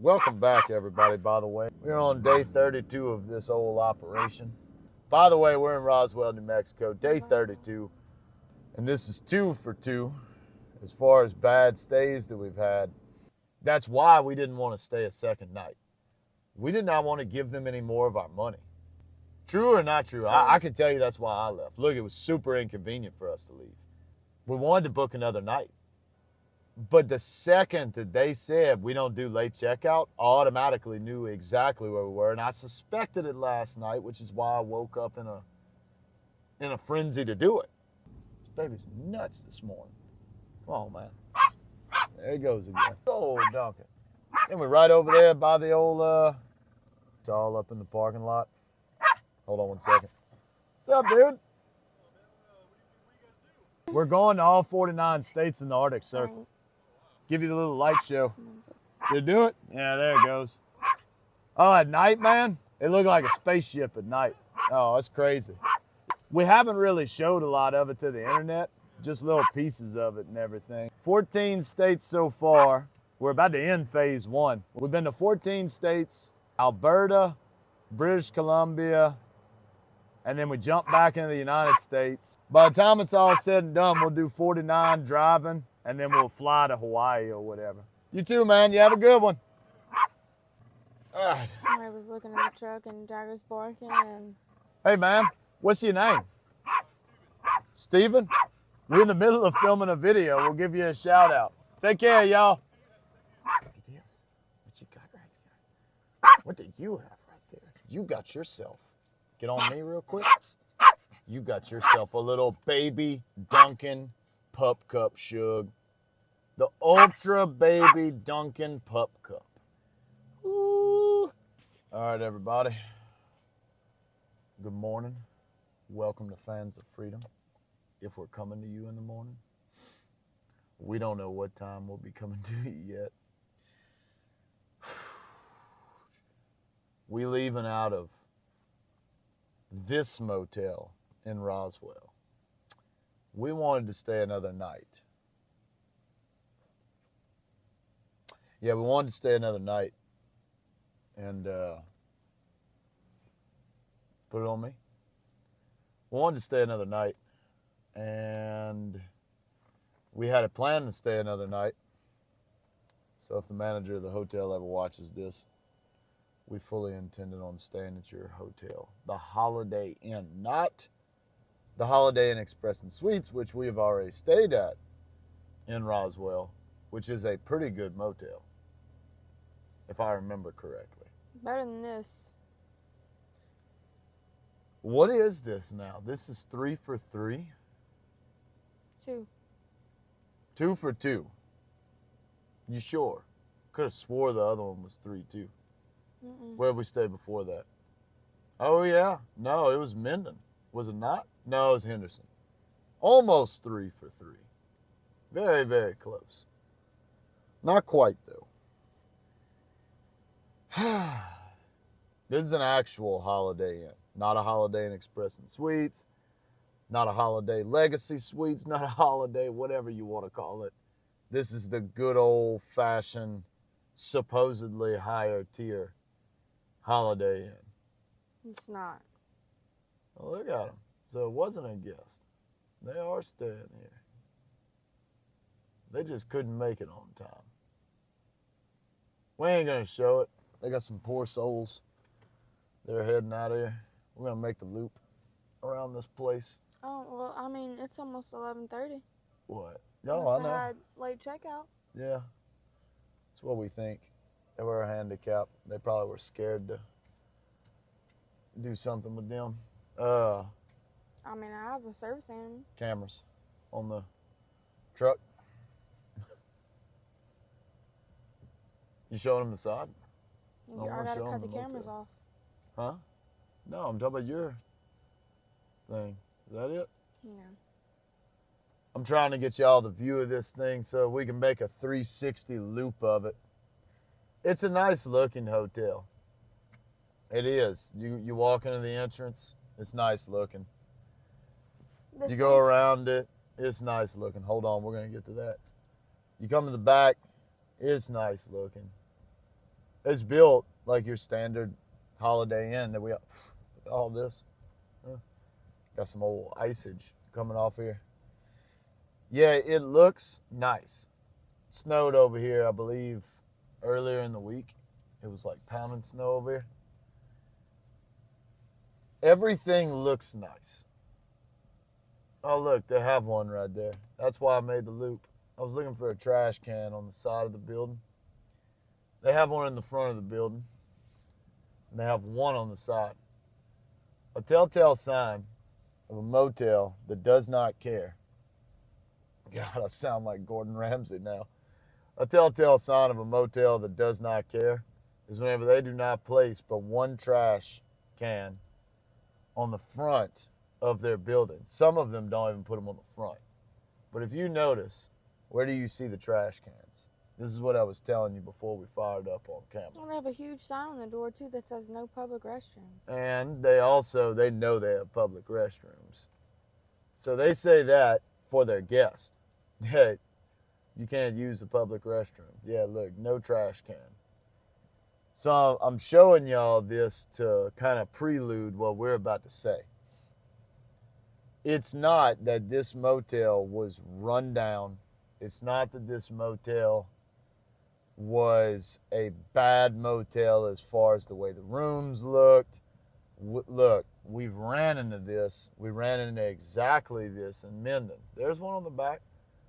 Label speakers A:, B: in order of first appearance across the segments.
A: Welcome back, everybody, by the way. We're on day 32 of this old operation. By the way, we're in Roswell, New Mexico, day 32. And this is 2 for 2 as far as bad stays that we've had. That's why we didn't want to stay a second night. We did not want to give them any more of our money. True or not true? I can tell you that's why I left. Look, it was super inconvenient for us to leave. We wanted to book another night. But the second that they said we don't do late checkout, I automatically knew exactly where we were. And I suspected it last night, which is why I woke up in a frenzy to do it. This baby's nuts this morning. Come on, man. There he goes again. Oh, Duncan. And we're right over there by the old, it's all up in the parking lot. Hold on one second. What's up, dude? We're going to all 49 states in the Arctic Circle. Give you the little light show. Did it do it? Yeah, there it goes. Oh, at night, man? It looked like a spaceship at night. Oh, that's crazy. We haven't really showed a lot of it to the internet, just little pieces of it and everything. 14 states so far. We're about to end phase 1. We've been to 14 states, Alberta, British Columbia, and then we jump back into the United States. By the time it's all said and done, we'll do 49 driving, and then we'll fly to Hawaii or whatever. You too, man. You have a good one. All right.
B: I was looking at the truck and Dagger's barking and...
A: Hey, man. What's your name? Steven? We're in the middle of filming a video. We'll give you a shout out. Take care, y'all. Look at this. What you got right here? What do you have right there? You got yourself. Get on me real quick. You got yourself a little baby Duncan pup cup, Shug. The Ultra Baby Duncan Pup Cup. Ooh. All right, everybody. Good morning. Welcome to Fans of Freedom. If we're coming to you in the morning, we don't know what time we'll be coming to you yet. We leaving out of this motel in Roswell. We wanted to stay another night. Yeah, we wanted to stay another night. And put it on me. We wanted to stay another night. And we had a plan to stay another night. So if the manager of the hotel ever watches this, we fully intended on staying at your hotel. The Holiday Inn, not the Holiday Inn Express and Suites, which we have already stayed at in Roswell, which is a pretty good motel, if I remember correctly.
B: Better than this.
A: What is this now? This is 3 for 3?
B: 2.
A: 2 for 2. You sure? Could have swore the other one was 3 too. Where did we stay before that? Oh, yeah. No, it was Minden. Was it not? No, it was Henderson. Almost 3 for 3. Very, very close. Not quite, though. This is an actual Holiday Inn. Not a Holiday Inn Express and Suites. Not a Holiday Legacy Suites. Not a Holiday whatever you want to call it. This is the good old-fashioned, supposedly higher tier Holiday Inn.
B: It's not.
A: Oh, look at them. So it wasn't a guest. They are staying here. They just couldn't make it on time. We ain't going to show it. They got some poor souls. They're heading out of here. We're going to make the loop around this place.
B: Oh, well, I mean, it's almost 11:30.
A: What? No, I know.
B: Had late checkout.
A: Yeah. That's what we think. They were handicapped. They probably were scared to do something with them.
B: I mean, I have a service animal.
A: Cameras on the truck. You showing them the side?
B: I gotta cut the cameras off.
A: Huh? No, I'm talking about your thing. Is that it?
B: Yeah.
A: I'm trying to get y'all the view of this thing so we can make a 360 loop of it. It's a nice looking hotel. It is. You walk into the entrance, it's nice looking. You go around it, it's nice looking. Hold on, we're going to get to that. You come to the back, it's nice looking. It's built like your standard Holiday Inn that we got. All this. Got some old iceage coming off here. Yeah, it looks nice. Snowed over here, I believe, earlier in the week. It was like pounding snow over here. Everything looks nice. Oh, look, they have one right there. That's why I made the loop. I was looking for a trash can on the side of the building. They have one in the front of the building. And they have one on the side. A telltale sign of a motel that does not care. God, I sound like Gordon Ramsay now. A telltale sign of a motel that does not care is whenever they do not place but one trash can on the front of their building. Some of them don't even put them on the front. But if you notice, where do you see the trash cans? This is what I was telling you before we fired up on camera.
B: Well, they have a huge sign on the door, too, that says no public restrooms.
A: And they know they have public restrooms. So they say that for their guests. That you can't use the public restroom. Yeah, look, no trash can. So I'm showing y'all this to kind of prelude what we're about to say. It's not that this motel was run down. It's not that this motel was a bad motel as far as the way the rooms looked. Look, we've ran into this. We ran into exactly this in Minden. There's one on the back.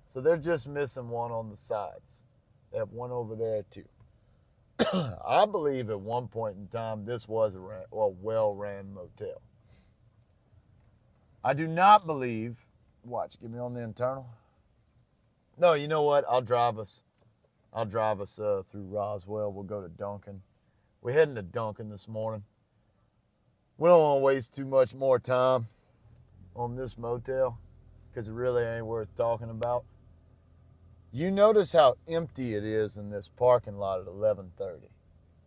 A: So they're just missing one on the sides. They have one over there too. I believe at one point in time this was a well-ran motel. I do not believe, watch, get me on the internal. No, you know what? I'll drive us through Roswell. We'll go to Duncan. We're heading to Duncan this morning. We don't want to waste too much more time on this motel because it really ain't worth talking about. You notice how empty it is in this parking lot at 11:30.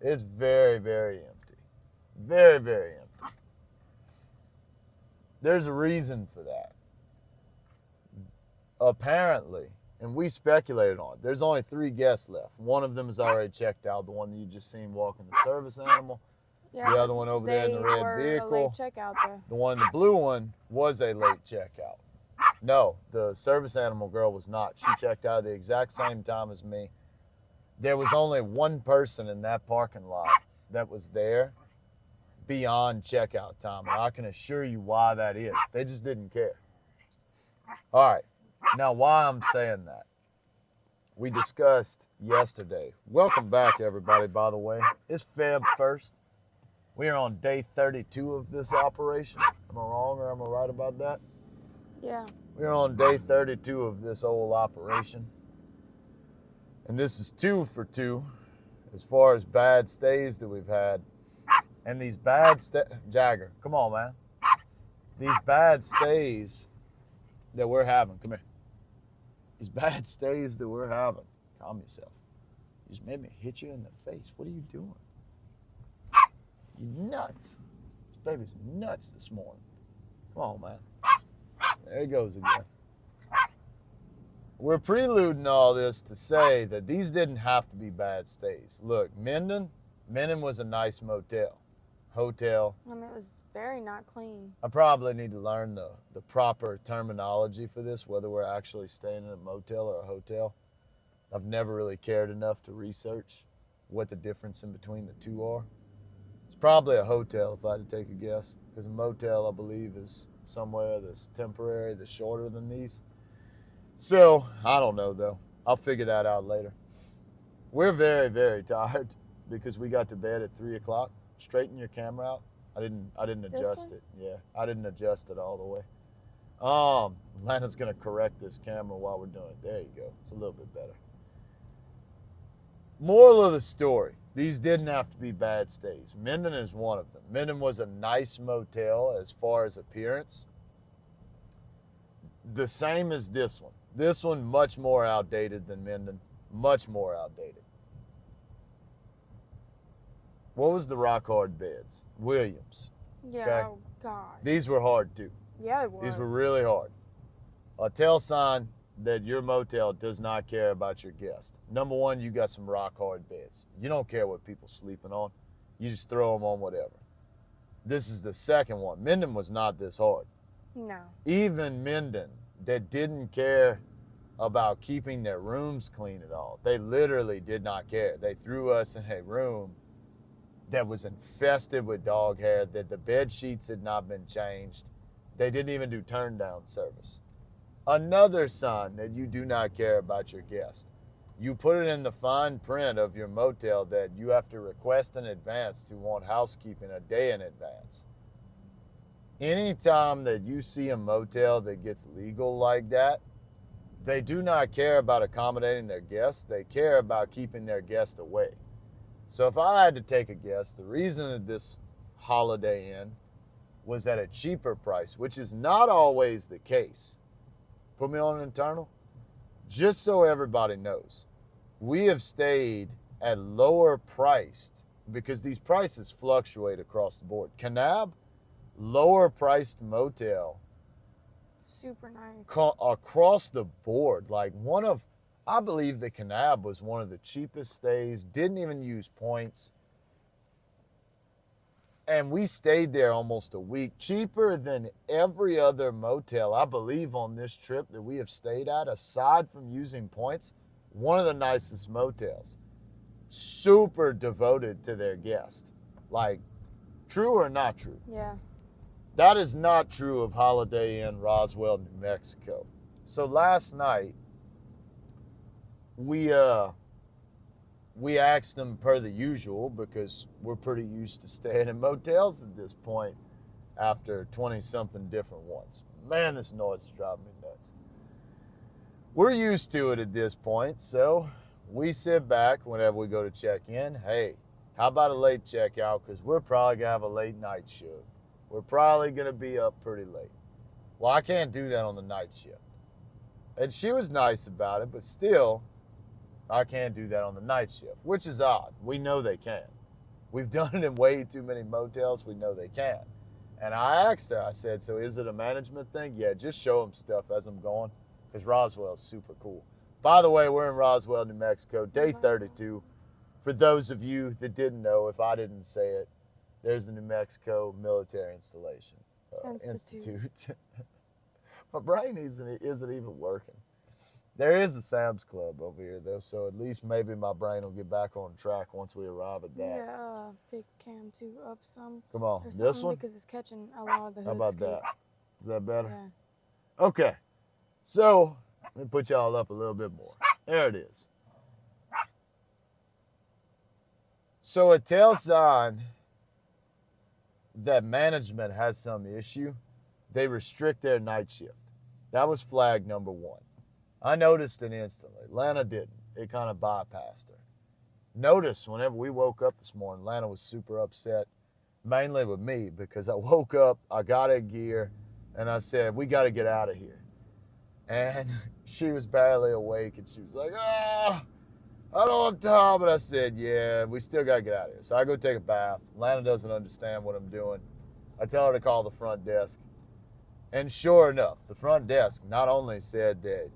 A: It's very, very empty. Very, very empty. There's a reason for that. Apparently, and we speculated on it, there's only 3 guests left. One of them is already checked out, the one that you just seen walking the service animal.
B: Yeah,
A: the other one over there in the red vehicle.
B: A late checkout, though.
A: The one in the blue one was a late checkout. No, the service animal girl was not. She checked out at the exact same time as me. There was only one person in that parking lot that was there beyond checkout time. And I can assure you why that is. They just didn't care. All right. Now, why I'm saying that. We discussed yesterday. Welcome back, everybody, by the way. It's Feb 1st. We are on day 32 of this operation. Am I wrong or am I right about that?
B: Yeah.
A: We're on day 32 of this old operation. And this is 2 for 2 as far as bad stays that we've had. And these bad Jagger, come on, man. These bad stays that we're having, come here. These bad stays that we're having, calm yourself. You just made me hit you in the face. What are you doing? You nuts. This baby's nuts this morning. Come on, man. There he goes again. We're preluding all this to say that these didn't have to be bad stays. Look, Minden was a nice hotel.
B: I mean, it was very not clean.
A: I probably need to learn the proper terminology for this, whether we're actually staying in a motel or a hotel. I've never really cared enough to research what the difference in between the two are. It's probably a hotel if I had to take a guess, because a motel, I believe, is somewhere that's temporary, that's shorter than these. So, I don't know, though. I'll figure that out later. We're very, very tired because we got to bed at 3 o'clock. Straighten your camera out. I didn't adjust it. Yeah, I didn't adjust it all the way. Lana's going to correct this camera while we're doing it. There you go. It's a little bit better. Moral of the story. These didn't have to be bad stays. Minden is one of them. Minden was a nice motel as far as appearance. The same as this one. This one much more outdated than Minden. Much more outdated. What was the rock hard beds? Williams.
B: Yeah,
A: okay?
B: Oh, God.
A: These were hard too.
B: Yeah, it was.
A: These were really hard. A tail sign that your motel does not care about your guest. Number one, you got some rock hard beds. You don't care what people sleeping on. You just throw them on whatever. This is the second one. Minden was not this hard.
B: No.
A: Even Minden, that didn't care about keeping their rooms clean at all. They literally did not care. They threw us in a room that was infested with dog hair, that the bed sheets had not been changed. They didn't even do turn down service. Another sign that you do not care about your guest. You put it in the fine print of your motel that you have to request in advance to want housekeeping a day in advance. Anytime that you see a motel that gets legal like that, they do not care about accommodating their guests. They care about keeping their guest away. So if I had to take a guess, the reason that this Holiday Inn was at a cheaper price, which is not always the case. Put me on an internal. Just so everybody knows, we have stayed at lower priced because these prices fluctuate across the board. Kanab, lower priced motel.
B: Super nice.
A: Across the board. Like I believe the Kanab was one of the cheapest stays, didn't even use points. And we stayed there almost a week, cheaper than every other motel, I believe, on this trip that we have stayed at, aside from using points. One of the nicest motels. Super devoted to their guest. Like, true or not true?
B: Yeah.
A: That is not true of Holiday Inn Roswell, New Mexico. So last night, we asked them per the usual, because we're pretty used to staying in motels at this point after 20-something different ones. Man, this noise is driving me nuts. We're used to it at this point, so we sit back whenever we go to check in. Hey, how about a late checkout? Because we're probably going to have a late night shift. We're probably going to be up pretty late. Well, I can't do that on the night shift. And she was nice about it, but still, I can't do that on the night shift, which is odd. We know they can. We've done it in way too many motels. We know they can. And I asked her, I said, so is it a management thing? Yeah, just show them stuff as I'm going, because Roswell is super cool. By the way, we're in Roswell, New Mexico, day 32. For those of you that didn't know, if I didn't say it, there's the New Mexico Military Installation Institute. My brain isn't even working. There is a Sam's Club over here, though, so at least maybe my brain will get back on track once we arrive at that.
B: Yeah, pick Cam 2 up some.
A: Come on, this one?
B: Because it's catching a lot of the hood
A: How about
B: scoop.
A: that? Is that better?
B: Yeah.
A: Okay, so let me put y'all up a little bit more. There it is. So a tail sign that management has some issue, they restrict their night shift. That was flag number one. I noticed it instantly. Lana didn't. It kind of bypassed her. Notice whenever we woke up this morning, Lana was super upset, mainly with me, because I woke up, I got in gear, and I said, we got to get out of here. And she was barely awake, and she was like, I don't have time. But I said, yeah, we still got to get out of here. So I go take a bath. Lana doesn't understand what I'm doing. I tell her to call the front desk. And sure enough, the front desk not only said that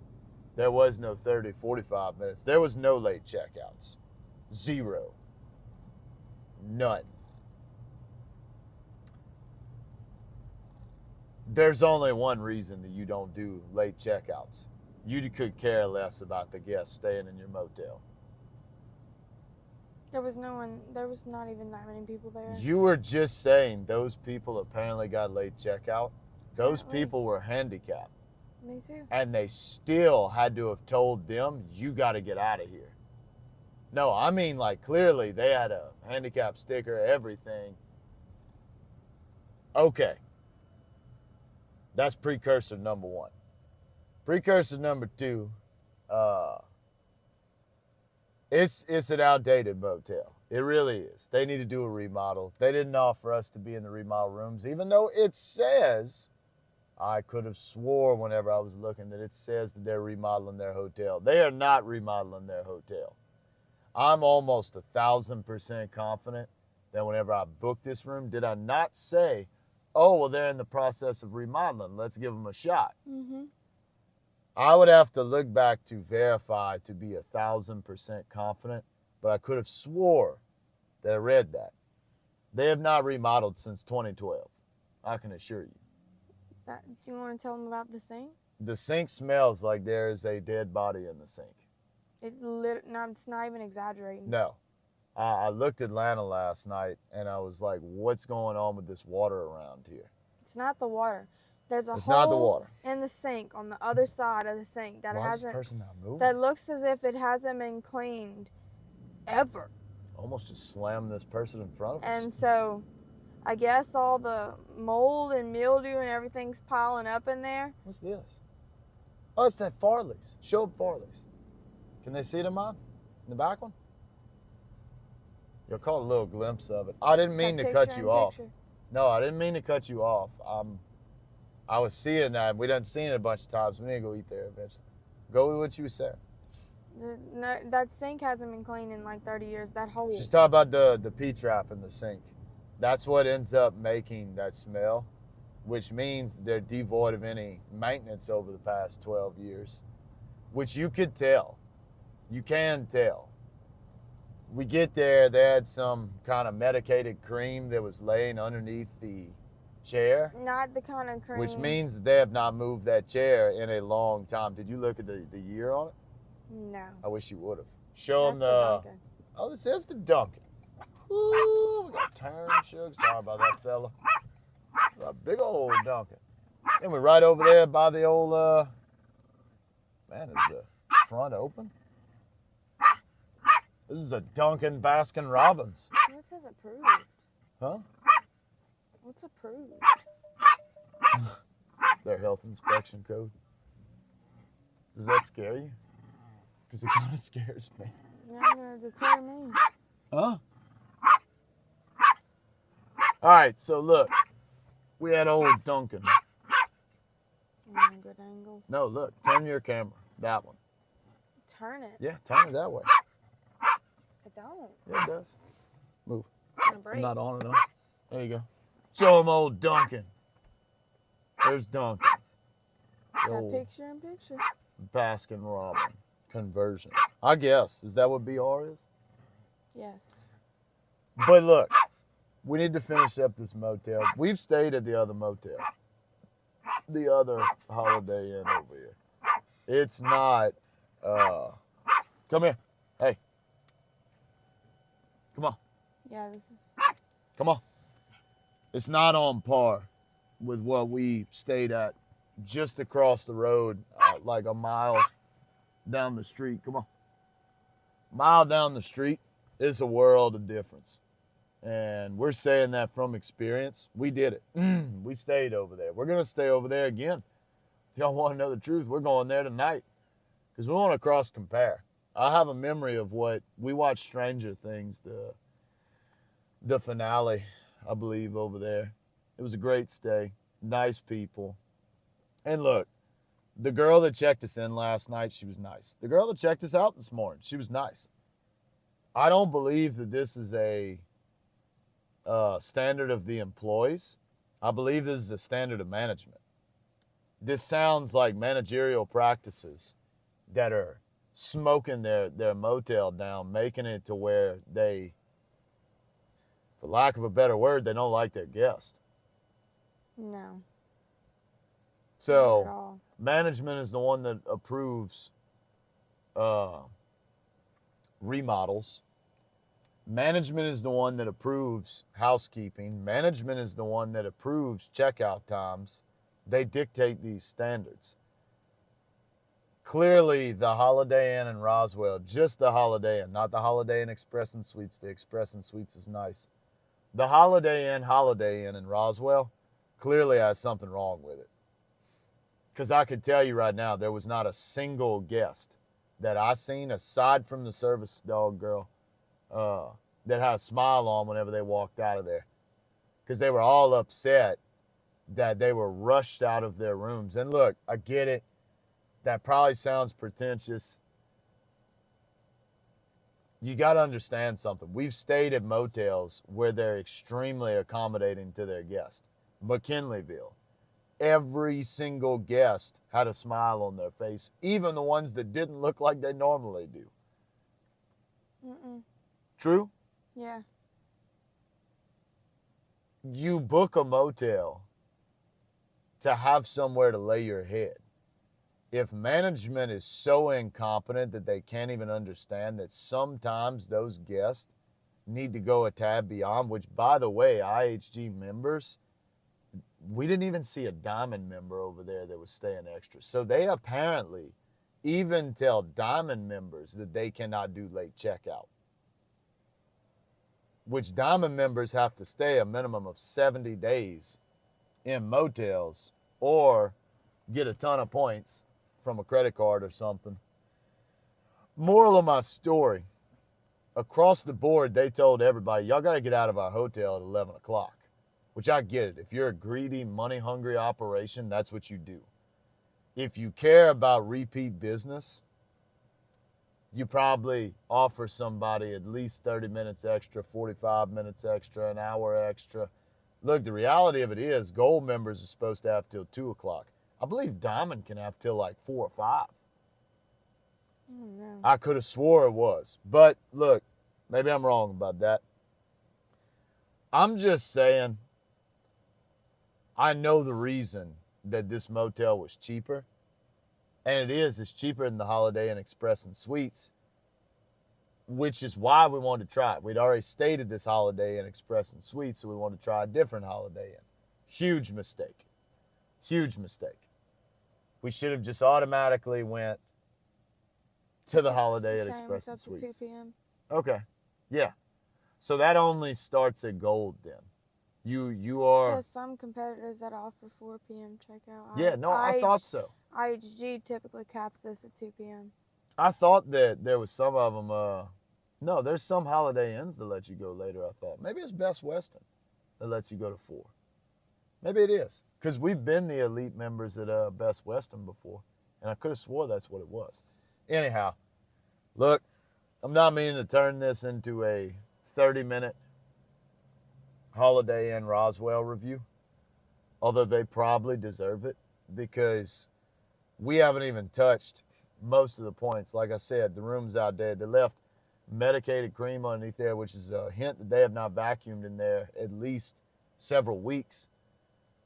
A: there was no 30, 45 minutes, there was no late checkouts. Zero. None. There's only one reason that you don't do late checkouts. You could care less about the guests staying in your motel.
B: There was not even that many people there.
A: You were just saying those people apparently got late checkout. Those people were handicapped.
B: Me too.
A: And they still had to have told them, you got to get out of here. No, I mean, like, clearly they had a handicap sticker, everything. Okay. That's precursor number one. Precursor number two, it's an outdated motel. It really is. They need to do a remodel. They didn't offer us to be in the remodel rooms, even though it says, I could have swore whenever I was looking that it says that they're remodeling their hotel. They are not remodeling their hotel. I'm almost 1,000% confident that whenever I booked this room, did I not say, oh, well, they're in the process of remodeling. Let's give them a shot.
B: Mm-hmm.
A: I would have to look back to verify to be 1,000% confident, but I could have swore that I read that. They have not remodeled since 2012. I can assure you.
B: Do you want to tell them about the sink?
A: The sink smells like there is a dead body in the sink.
B: It's not even exaggerating.
A: No. I looked at Atlanta last night, and I was like, what's going on with this water around here?
B: It's not the water. There's a
A: It's not the
B: hole
A: water.
B: in the sink on the other side of the sink that
A: Why is this person not moving?
B: that looks as if it hasn't been cleaned ever.
A: Almost just slammed this person in front of us.
B: And so I guess all the mold and mildew and everything's piling up in there.
A: What's this? Oh, it's that Farley's. Show up Farley's. Can they see it in mine? In the back one? You'll call a little glimpse of it. I didn't mean to cut you off. No, I didn't mean to cut you off. I was seeing that. We done seen it a bunch of times. We need to go eat there eventually. Go with what you said.
B: That sink hasn't been cleaned in like 30 years. That hole.
A: She's talking about the P-trap in the sink. That's what ends up making that smell, which means they're devoid of any maintenance over the past 12 years, which you could tell. You can tell. We get there, they had some kind of medicated cream that was laying underneath the chair.
B: Not the kind of cream.
A: Which means that they have not moved that chair in a long time. Did you look at the year on it?
B: No.
A: I wish you would have. Show them
B: the Dunkin'.
A: Oh, this is the Dunkin'. Ooh, we got turn sugar. Sorry about that, fella. It's a big old Dunkin'. And we're right over there by the old, man, is the front open? This is a Dunkin' Baskin Robbins.
B: What says approved?
A: Huh?
B: What's approved?
A: Their health inspection code. Does that scare you? Because it kind of scares me.
B: Not gonna deter me.
A: Huh? All right, so look. We had old Dunkin'.
B: Good angles.
A: No, look. Turn your camera. That one.
B: Turn it.
A: Yeah, turn it that way.
B: I don't.
A: Yeah, it does. Move.
B: It's gonna break.
A: I'm not on enough. There you go. Show them old Dunkin'. There's Dunkin'.
B: It's a
A: Old
B: picture in picture.
A: Baskin Robbins conversion. I guess. Is that what BR is?
B: Yes.
A: But look, we need to finish up this motel. We've stayed at the other motel. The other Holiday Inn over here. It's not, come here. Hey. Come on.
B: Yeah, this is.
A: Come on. It's not on par with what we stayed at just across the road, like a mile down the street. Come on. Mile down the street is a world of difference. And we're saying that from experience. We did it. We stayed over there. We're going to stay over there again. If y'all want to know the truth, we're going there tonight because we want to cross compare. I have a memory of what we watched Stranger Things, the finale, I believe, over there. It was a great stay. Nice people. And look, the girl that checked us in last night, she was nice. The girl that checked us out this morning, she was nice. I don't believe that this is a standard of the employees. I believe this is a standard of management. This sounds like managerial practices that are smoking their motel down, making it to where they, for lack of a better word, they don't like their guest.
B: No. Not at
A: So
B: all.
A: management is the one that approves remodels. Management is the one that approves housekeeping. Management is the one that approves checkout times. They dictate these standards. Clearly, the Holiday Inn in Roswell, just the Holiday Inn, not the Holiday Inn Express and Suites. The Express and Suites is nice. The Holiday Inn in Roswell clearly has something wrong with it. Because I could tell you right now, there was not a single guest that I seen, aside from the service dog girl, that had a smile on whenever they walked out of there. Because they were all upset that they were rushed out of their rooms. And look, I get it. That probably sounds pretentious. You got to understand something. We've stayed at motels where they're extremely accommodating to their guests. McKinleyville, every single guest had a smile on their face, even the ones that didn't look like they normally do.
B: Mm-mm.
A: True?
B: Yeah.
A: You book a motel to have somewhere to lay your head. If management is so incompetent that they can't even understand that sometimes those guests need to go a tad beyond, which, by the way, IHG members, we didn't even see a Diamond member over there that was staying extra. So they apparently even tell Diamond members that they cannot do late checkout, which Diamond members have to stay a minimum of 70 days in motels or get a ton of points from a credit card or something. Moral of my story, across the board, they told everybody, y'all got to get out of our hotel at 11 o'clock, which I get it. If you're a greedy, money-hungry operation, that's what you do. If you care about repeat business, you probably offer somebody at least 30 minutes extra, 45 minutes extra, an hour extra. Look, the reality of it is gold members are supposed to have till 2 o'clock. I believe Diamond can have till like 4 or 5.
B: Oh, no.
A: I could have swore it was. But look, maybe I'm wrong about that. I'm just saying, I know the reason that this motel was cheaper. And it's cheaper than the Holiday Inn Express and Suites, which is why we wanted to try it. We'd already stayed at this Holiday Inn Express and Suites, so we wanted to try a different Holiday Inn. Huge mistake. Huge mistake. We should have just automatically went to the Holiday Inn Express and
B: It's up to
A: Suites.
B: 2 p.m.
A: Okay. Yeah. So that only starts at gold then. You are...
B: It says some competitors that offer 4 p.m. checkout.
A: Yeah, no, I thought so.
B: IHG typically caps this at 2 p.m.
A: I thought that there was some of them... no, there's some Holiday Inns that let you go later, I thought. Maybe it's Best Western that lets you go to 4. Maybe it is. Because we've been the elite members at Best Western before. And I could have swore that's what it was. Anyhow, look, I'm not meaning to turn this into a 30-minute Holiday Inn Roswell review. Although they probably deserve it. Because we haven't even touched most of the points. Like I said, the room's outdated. They left medicated cream underneath there, which is a hint that they have not vacuumed in there at least several weeks.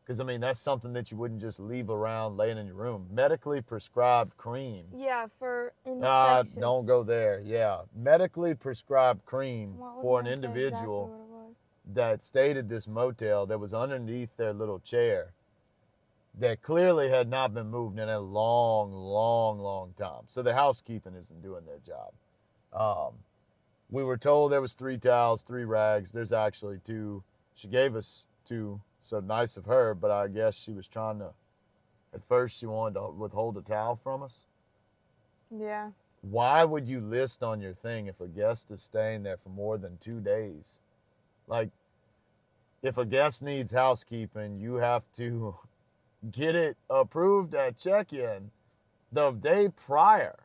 A: Because, I mean, that's something that you wouldn't just leave around laying in your room. Medically prescribed cream.
B: Yeah, for infectious.
A: Don't go there. Yeah. Medically prescribed cream for an individual that stayed at this motel that was underneath their little chair that clearly had not been moved in a long, long, long time. So the housekeeping isn't doing their job. We were told there was 3 towels, 3 rags. There's actually 2. She gave us 2. So nice of her, but I guess she was trying to, at first she wanted to withhold a towel from us.
B: Yeah.
A: Why would you list on your thing if a guest is staying there for more than 2 days? Like, if a guest needs housekeeping, you have to get it approved at check-in the day prior.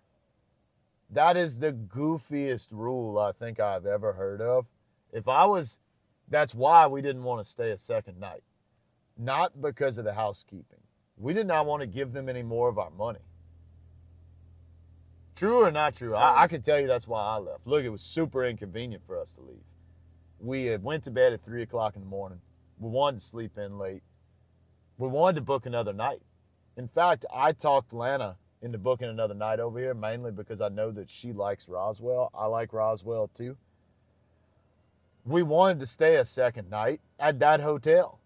A: That is the goofiest rule I think I've ever heard of. That's why we didn't want to stay a second night. Not because of the housekeeping. We did not want to give them any more of our money. True or not true? I can tell you that's why I left. Look, it was super inconvenient for us to leave. We had went to bed at 3 o'clock in the morning. We wanted to sleep in late. We wanted to book another night. In fact, I talked Lana into booking another night over here, mainly because I know that she likes Roswell. I like Roswell too. We wanted to stay a second night at that hotel.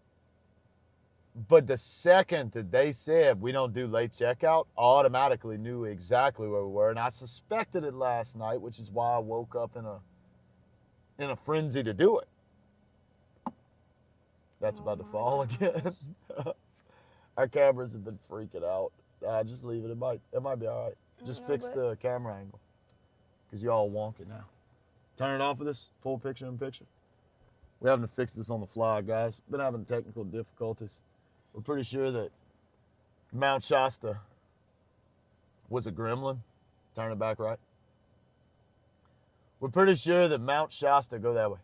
A: But the second that they said we don't do late checkout, I automatically knew exactly where we were. And I suspected it last night, which is why I woke up in a frenzy to do it. That's about to fall again. Our cameras have been freaking out. Just leave it. It might be all right. Just fix the camera angle. Because y'all wonky now. Turn it off of this. Full picture in picture. We're having to fix this on the fly, guys. Been having technical difficulties. We're pretty sure that Mount Shasta was a gremlin. Turn it back right. We're pretty sure that Mount Shasta, go that way,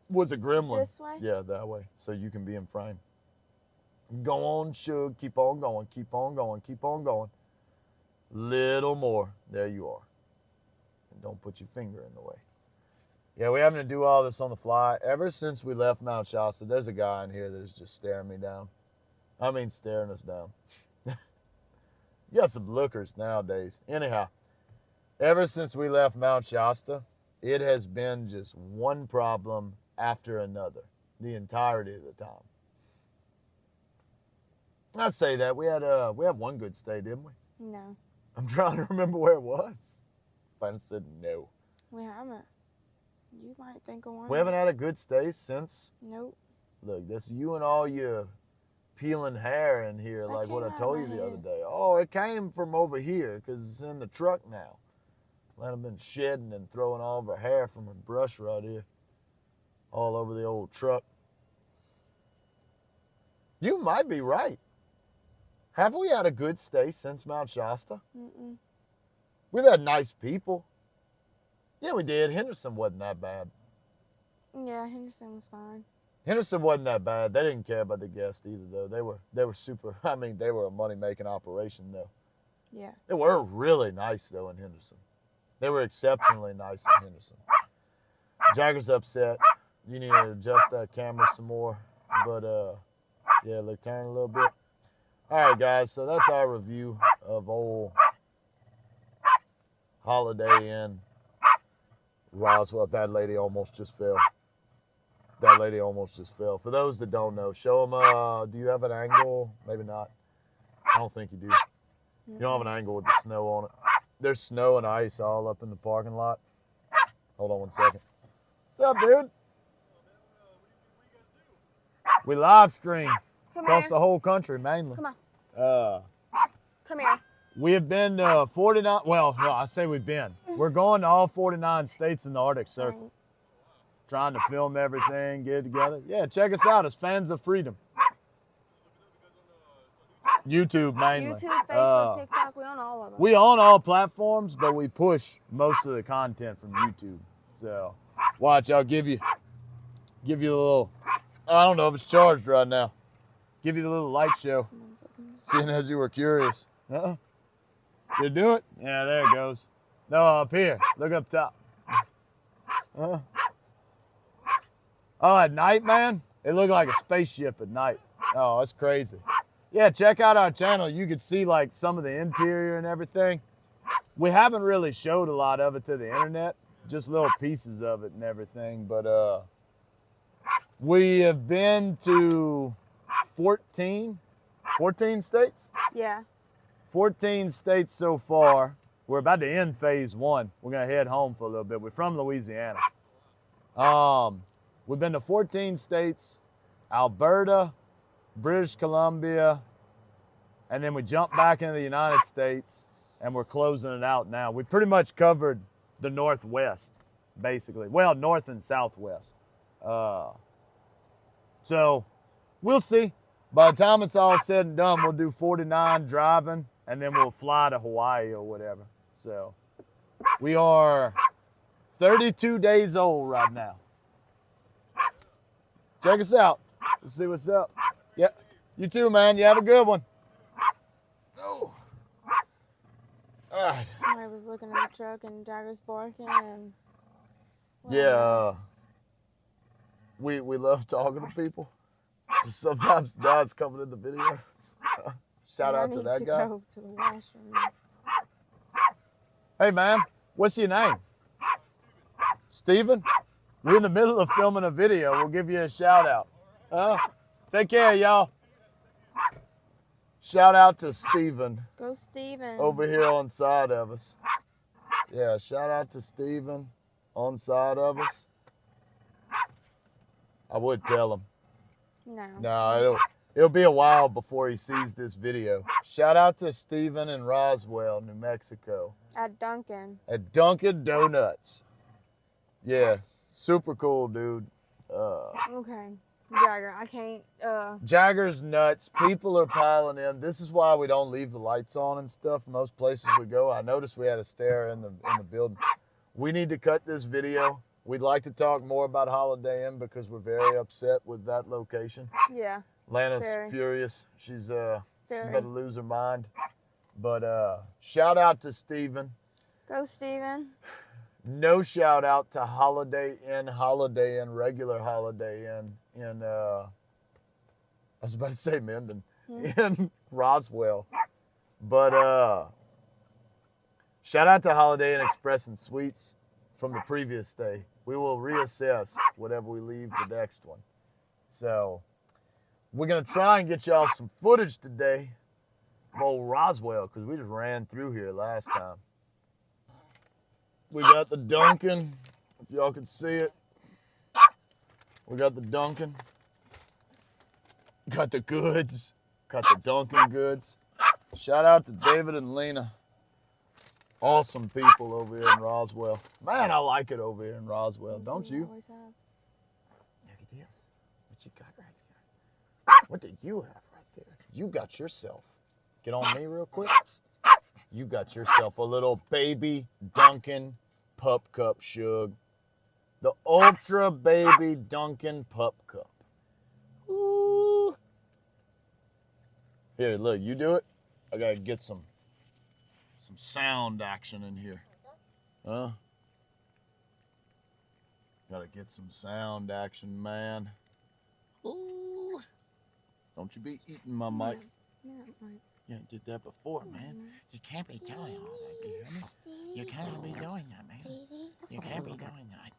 A: was a gremlin.
B: This way?
A: Yeah, that way. So you can be in frame. Go on, Suge. Keep on going. Keep on going. Keep on going. Little more. There you are. And don't put your finger in the way. Yeah, we're having to do all this on the fly. Ever since we left Mount Shasta, there's a guy in here that is just staring me down. I mean, staring us down. You got some lookers nowadays. Anyhow, ever since we left Mount Shasta, it has been just one problem after another the entirety of the time. I say that. We had one good stay, didn't we?
B: No.
A: I'm trying to remember where it was. I said no.
B: We haven't. You might think of one.
A: We haven't had a good stay since.
B: Nope.
A: Look, that's you and all your peeling hair in here,
B: That
A: like what
B: came
A: I
B: out
A: told
B: of
A: you
B: my
A: the
B: hair.
A: other day. Oh, it came from over here because it's in the truck now. I've been shedding and throwing all of her hair from her brush right here all over the old truck. You might be right. Have we had a good stay since Mount Shasta?
B: Mm-mm.
A: We've had nice people. Yeah, we did. Henderson wasn't that bad.
B: Yeah, Henderson was fine.
A: Henderson wasn't that bad. They didn't care about the guests either, though. They were super. I mean, they were a money-making operation, though.
B: Yeah.
A: They were really nice, though, in Henderson. They were exceptionally nice in Henderson. Jagger's upset. You need to adjust that camera some more. But, yeah, look, turn a little bit. All right, guys, so that's our review of old Holiday Inn Roswell. That lady almost just fell. That lady almost just fell. For those that don't know, show them, do you have an angle? Maybe not. I don't think you do. You don't have an angle with the snow on it. There's snow and ice all up in the parking lot. Hold on 1 second. What's up, dude? We live stream across the whole country, mainly.
B: Come on. Come here.
A: We have been 49. Well, no, I say we've been. We're going to all 49 states in the Arctic Circle.
B: Right.
A: Trying to film everything, get it together. Yeah, check us out as Fans of Freedom. YouTube mainly.
B: YouTube, Facebook, TikTok, we own all of them.
A: We own all platforms, but we push most of the content from YouTube. So, watch, I'll give you a little, I don't know if it's charged right now. Give you the little light show,
B: Someone's looking.
A: seeing as you were curious. Did it do it? Yeah, there it goes. No, up here. Look up top. Oh, at night, man? It looked like a spaceship at night. Oh, that's crazy. Yeah, check out our channel. You can see like some of the interior and everything. We haven't really showed a lot of it to the internet, just little pieces of it and everything. But we have been to 14 states?
B: Yeah.
A: 14 states so far. We're about to end phase 1. We're going to head home for a little bit. We're from Louisiana. We've been to 14 states, Alberta, British Columbia, and then we jumped back into the United States, and we're closing it out now. We pretty much covered the Northwest, basically. Well, North and Southwest. So we'll see. By the time it's all said and done, we'll do 49 driving, and then we'll fly to Hawaii or whatever. So we are 32 days old right now. Check us out. Let's see what's up. Yeah, you too, man. You have a good one. Oh. All right.
B: Somebody was looking in the truck and Jagger's barking and.
A: Yeah. We love talking to people. Sometimes Dad's coming in the videos. Shout out to that guy.
B: Go to the washroom.
A: Hey, man, what's your name? Steven? We're in the middle of filming a video. We'll give you a shout out. Take care, y'all. Shout out to Steven
B: Go, Steven.
A: over here on side of us. Yeah, shout out to Steven on side of us. I would tell him. No, it'll be a while before he sees this video. Shout out to Steven in Roswell, New Mexico.
B: At Dunkin'.
A: At Dunkin' Donuts. Yeah, super cool, dude.
B: Okay. Jagger, I can't,
A: Jagger's nuts. People are piling in. This is why we don't leave the lights on and stuff most places we go. I noticed we had a stair in the building. We need to cut this video. We'd like to talk more about Holiday Inn because we're very upset with that location.
B: yeah.
A: Lana's
B: Very.
A: furious. She's about
B: Very.
A: to lose her mind. But shout out to Steven.
B: Go, Steven.
A: No shout out to Holiday Inn, regular Holiday Inn in I was about to say Minden, in Roswell. But shout out to Holiday Inn Express and Suites from the previous day. We will reassess whatever we leave the next one. So we're going to try and get y'all some footage today of old Roswell, because we just ran through here last time. We got the Duncan, if y'all can see it. We got the Duncan. Got the goods. Got the Duncan goods. Shout out to David and Lena. Awesome people over here in Roswell. Man, I like it over here in Roswell, don't you?
B: Always have.
A: Look at this. What you got right there? What do you have right there? You got yourself. Get on me real quick. You got yourself a little baby Duncan Pup Cup, Shug. The Ultra Baby Duncan Pup Cup. Ooh. Here, look, you do it. I gotta get some sound action in here. Huh? Gotta get some sound action, man. Ooh. Don't you be eating my mic.
B: Yeah, Mike.
A: You did that before, man. You can't be doing all that, you hear me? You can't be doing that, man. You can't be doing that.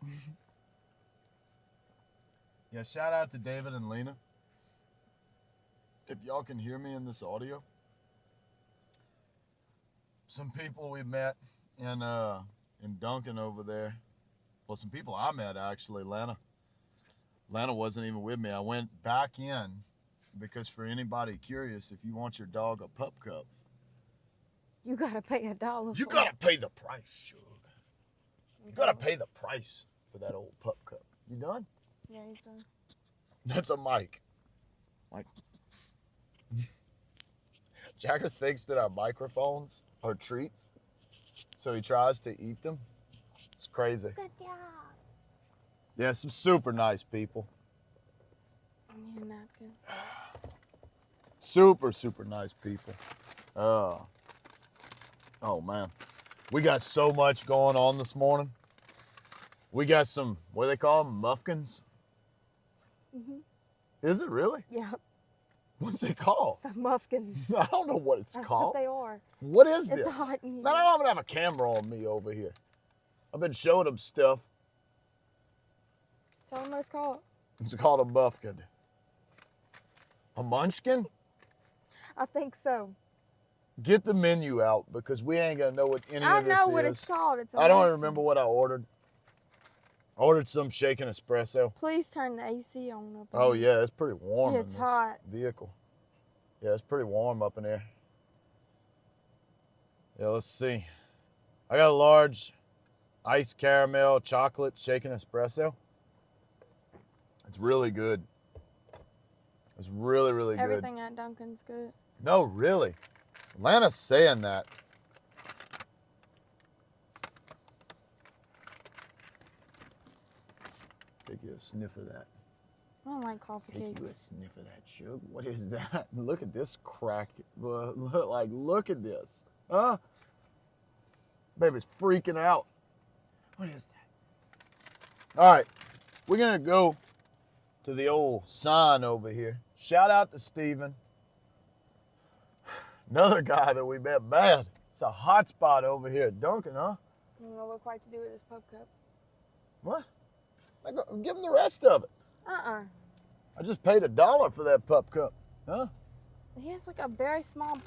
A: Yeah, shout out to David and Lena. If y'all can hear me in this audio. Some people we met in Duncan over there. Well, some people I met, actually. Lana wasn't even with me. I went back in because, for anybody curious, if you want your dog a pup cup,
B: You gotta pay $1.
A: you gotta pay the price, Shug. You gotta pay the price for that old pup cup. You done?
B: Yeah, he's done.
A: That's a mic. Mike. Jagger thinks that our microphones are treats, so he tries to eat them. It's crazy.
B: Good job.
A: Yeah, some super nice people.
B: I need a napkin.
A: Super, super nice people. Oh, man. We got so much going on this morning. We got some, what do they call them, muffins?
B: Mm-hmm.
A: Is it really?
B: Yeah,
A: What's it called?
B: the muffins.
A: I don't know what it's
B: That's
A: called.
B: what they are.
A: What is this?
B: It's hot in here.
A: Man, I don't even have a camera on me over here. I've been showing them stuff.
B: Tell them what it's called.
A: It's called a muffin. A munchkin?
B: I think so.
A: Get the menu out, because we ain't gonna know what any
B: I
A: of this
B: know
A: is.
B: what it's called. It's a
A: I don't
B: muffin.
A: remember what I ordered. I ordered some shaken espresso.
B: Please turn the AC on up. in
A: Oh
B: here.
A: yeah, it's pretty warm
B: It's
A: in this
B: hot.
A: vehicle. Yeah, it's pretty warm up in here. Yeah, let's see. I got a large iced caramel chocolate shaken espresso. It's really good. It's really, really good.
B: Everything at Duncan's good.
A: No, really. Atlanta's saying that. Take you a sniff of that.
B: I don't like coffee
A: Take you a
B: cakes.
A: sniff of that, Shug. What is that? Look at this crack. Look at this. Huh? Baby's freaking out. What is that? All right. We're going to go to the old sign over here. Shout out to Steven. Another guy that we met. Bad. It's a hot spot over here at Duncan, huh?
B: I don't know what quite to do with this pup cup.
A: What? Give him the rest of it. I just paid $1 for that pup cup. Huh?
B: He has like a very small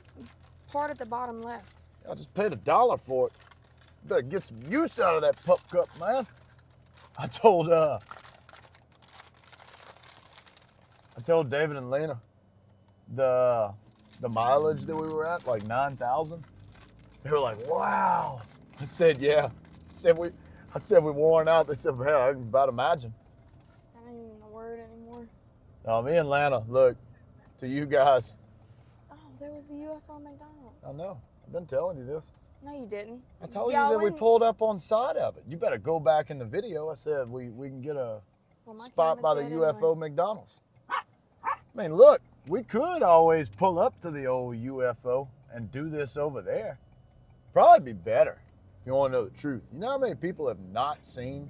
B: part at the bottom left.
A: I just paid $1 for it. You better get some use out of that pup cup, man. I told David and Lena the mileage that we were at, like 9,000. They were like, wow. I said, yeah. I said we worn out. They said, hell, I can about imagine.
B: That ain't even a word anymore.
A: Me and Lana, look, to you guys.
B: Oh, there was a UFO McDonald's.
A: I know. I've been telling you this.
B: No, you didn't.
A: I told you
B: Y'all
A: that we
B: wouldn't-
A: pulled up on side of it. You better go back in the video. I said we can get a
B: Well, my
A: spot by the
B: camera's dead
A: UFO
B: anyway.
A: McDonald's. I mean, look. we could always pull up to the old UFO and do this over there. Probably be better if you want to know the truth. You know how many people have not seen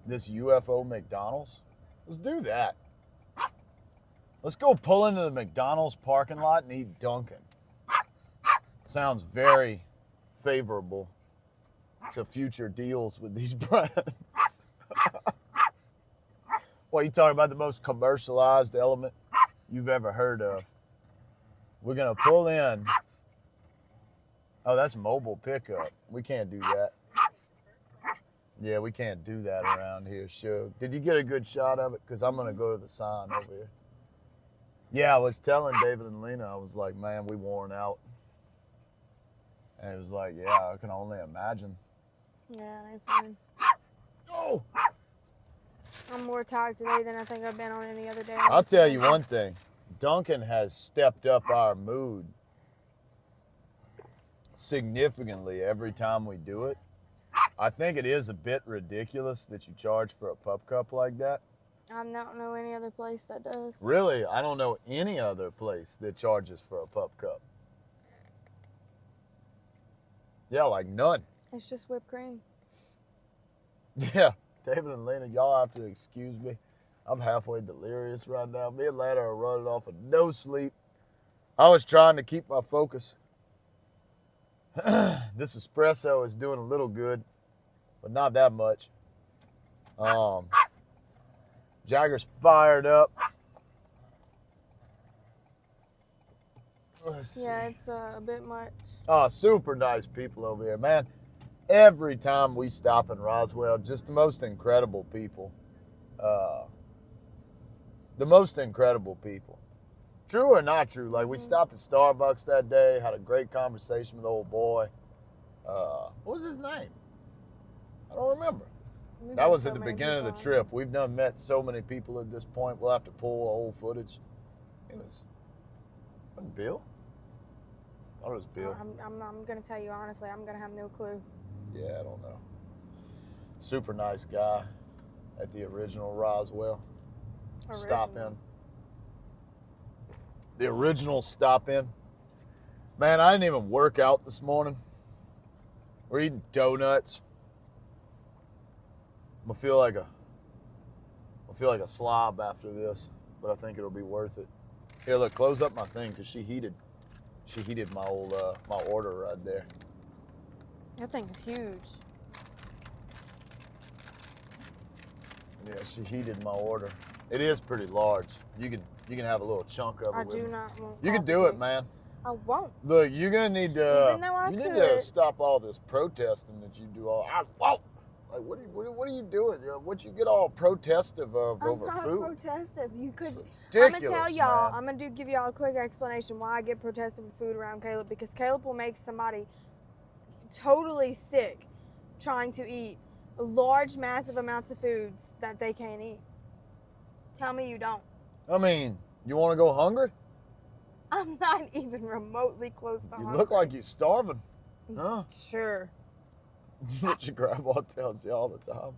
A: this UFO McDonald's? Let's do that. Let's go pull into the McDonald's parking lot and eat Dunkin'. Sounds very favorable to future deals with these brands. What, you talking about the most commercialized element you've ever heard of? We're going to pull in. Oh, that's mobile pickup. We can't do that. Yeah, we can't do that around here, sure. Did you get a good shot of it? Because I'm going to go to the sign over here. Yeah, I was telling David and Lena, I was like, man, we worn out. And it was like, yeah, I can only imagine.
B: Yeah, I'm fine.
A: Oh!
B: I'm more tired today than I think I've been on any other day.
A: I'll tell you one thing. Duncan has stepped up our mood significantly every time we do it. I think it is a bit ridiculous that you charge for a pup cup like that.
B: I don't know any other place that does.
A: Really, I don't know any other place that charges for a pup cup. Yeah, like none.
B: It's just whipped cream.
A: Yeah, David and Lena, y'all have to excuse me. I'm halfway delirious right now. Me and Lana are running off of no sleep. I was trying to keep my focus. This espresso is doing a little good, but not that much. Jagger's fired up.
B: Yeah, it's a bit much.
A: Oh, super nice people over here, man. Every time we stop in Roswell, just the most incredible people. The most incredible people. True or not true? Like, we stopped at Starbucks that day, had a great conversation with the old boy. What was his name? I don't remember. That was at the beginning of the trip. We've done met so many people at this point. We'll have to pull old footage. Wasn't Bill? I thought it was Bill.
B: I'm going to tell you honestly, I'm going to have no clue.
A: Yeah, I don't know. Super nice guy at the original Roswell. Stop in. The original stop in. Man, I didn't even work out this morning. We're eating donuts. I'm gonna feel like a slob after this, but I think it'll be worth it. Here, look, close up my thing because she heated my old my order right there.
B: That thing is huge.
A: Yeah, she heated my order. It is pretty large. You can have a little chunk of it.
B: I do not want.
A: You can do it, man.
B: I won't.
A: Look, you're gonna need to.
B: Even though I
A: need
B: could.
A: to stop all this protesting that you do. I won't. Like, what are you doing? What you get all protestive of over
B: I'm not
A: food?
B: protestive. You could.
A: I'm
B: gonna tell y'all. I'm gonna give y'all a quick explanation why I get protestive with food around Caleb, because Caleb will make somebody totally sick trying to eat large, massive amounts of foods that they can't eat. Tell me you don't.
A: I mean, you want to go hungry?
B: I'm not even remotely close to hungry.
A: You look like you're starving. Huh?
B: Sure.
A: That's what your grandma tells you all the time.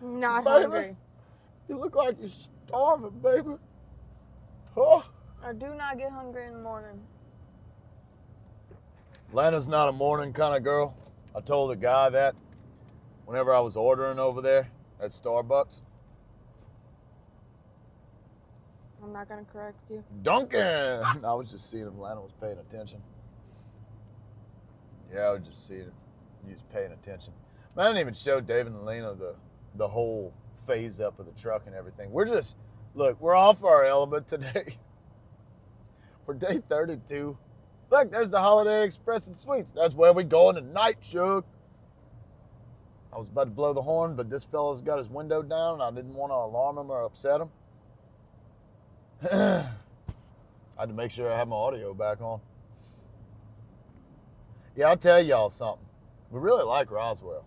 B: Not
A: baby,
B: hungry.
A: You look like you're starving, baby. Oh.
B: I do not get hungry in the morning.
A: Lana's not a morning kind of girl. I told the guy that whenever I was ordering over there at Starbucks.
B: I'm not going to correct you.
A: Duncan! I was just seeing if Lana was paying attention. Yeah, I was just seeing if you was paying attention. Man, I didn't even show David and Lena the whole phase up of the truck and everything. Look, we're off our element today. We're day 32. Look, there's the Holiday Express and Suites. That's where we going tonight, Shug. I was about to blow the horn, but this fella's got his window down, and I didn't want to alarm him or upset him. I had to make sure I had my audio back on. Yeah, I'll tell y'all something. We really like Roswell.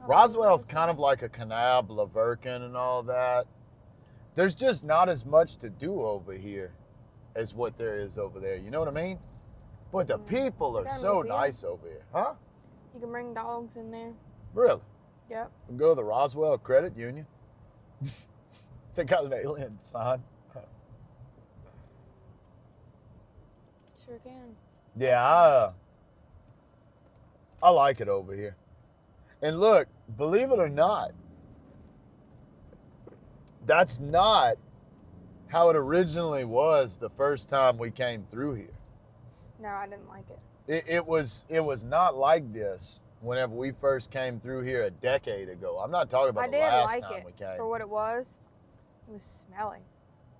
A: Roswell's kind of like a Kanab, Laverkin, and all that. There's just not as much to do over here as what there is over there. You know what I mean? But the people are so nice over here. Huh?
B: You can bring dogs in there.
A: Really?
B: Yep.
A: We can go to the Roswell Credit Union. They got an alien sign.
B: sure can.
A: Yeah, I like it over here. And look, believe it or not, that's not how it originally was the first time we came through here.
B: No, I didn't like it.
A: It was not like this whenever we first came through here a decade ago. I'm not talking about the last time we came.
B: For what it was. It was smelly.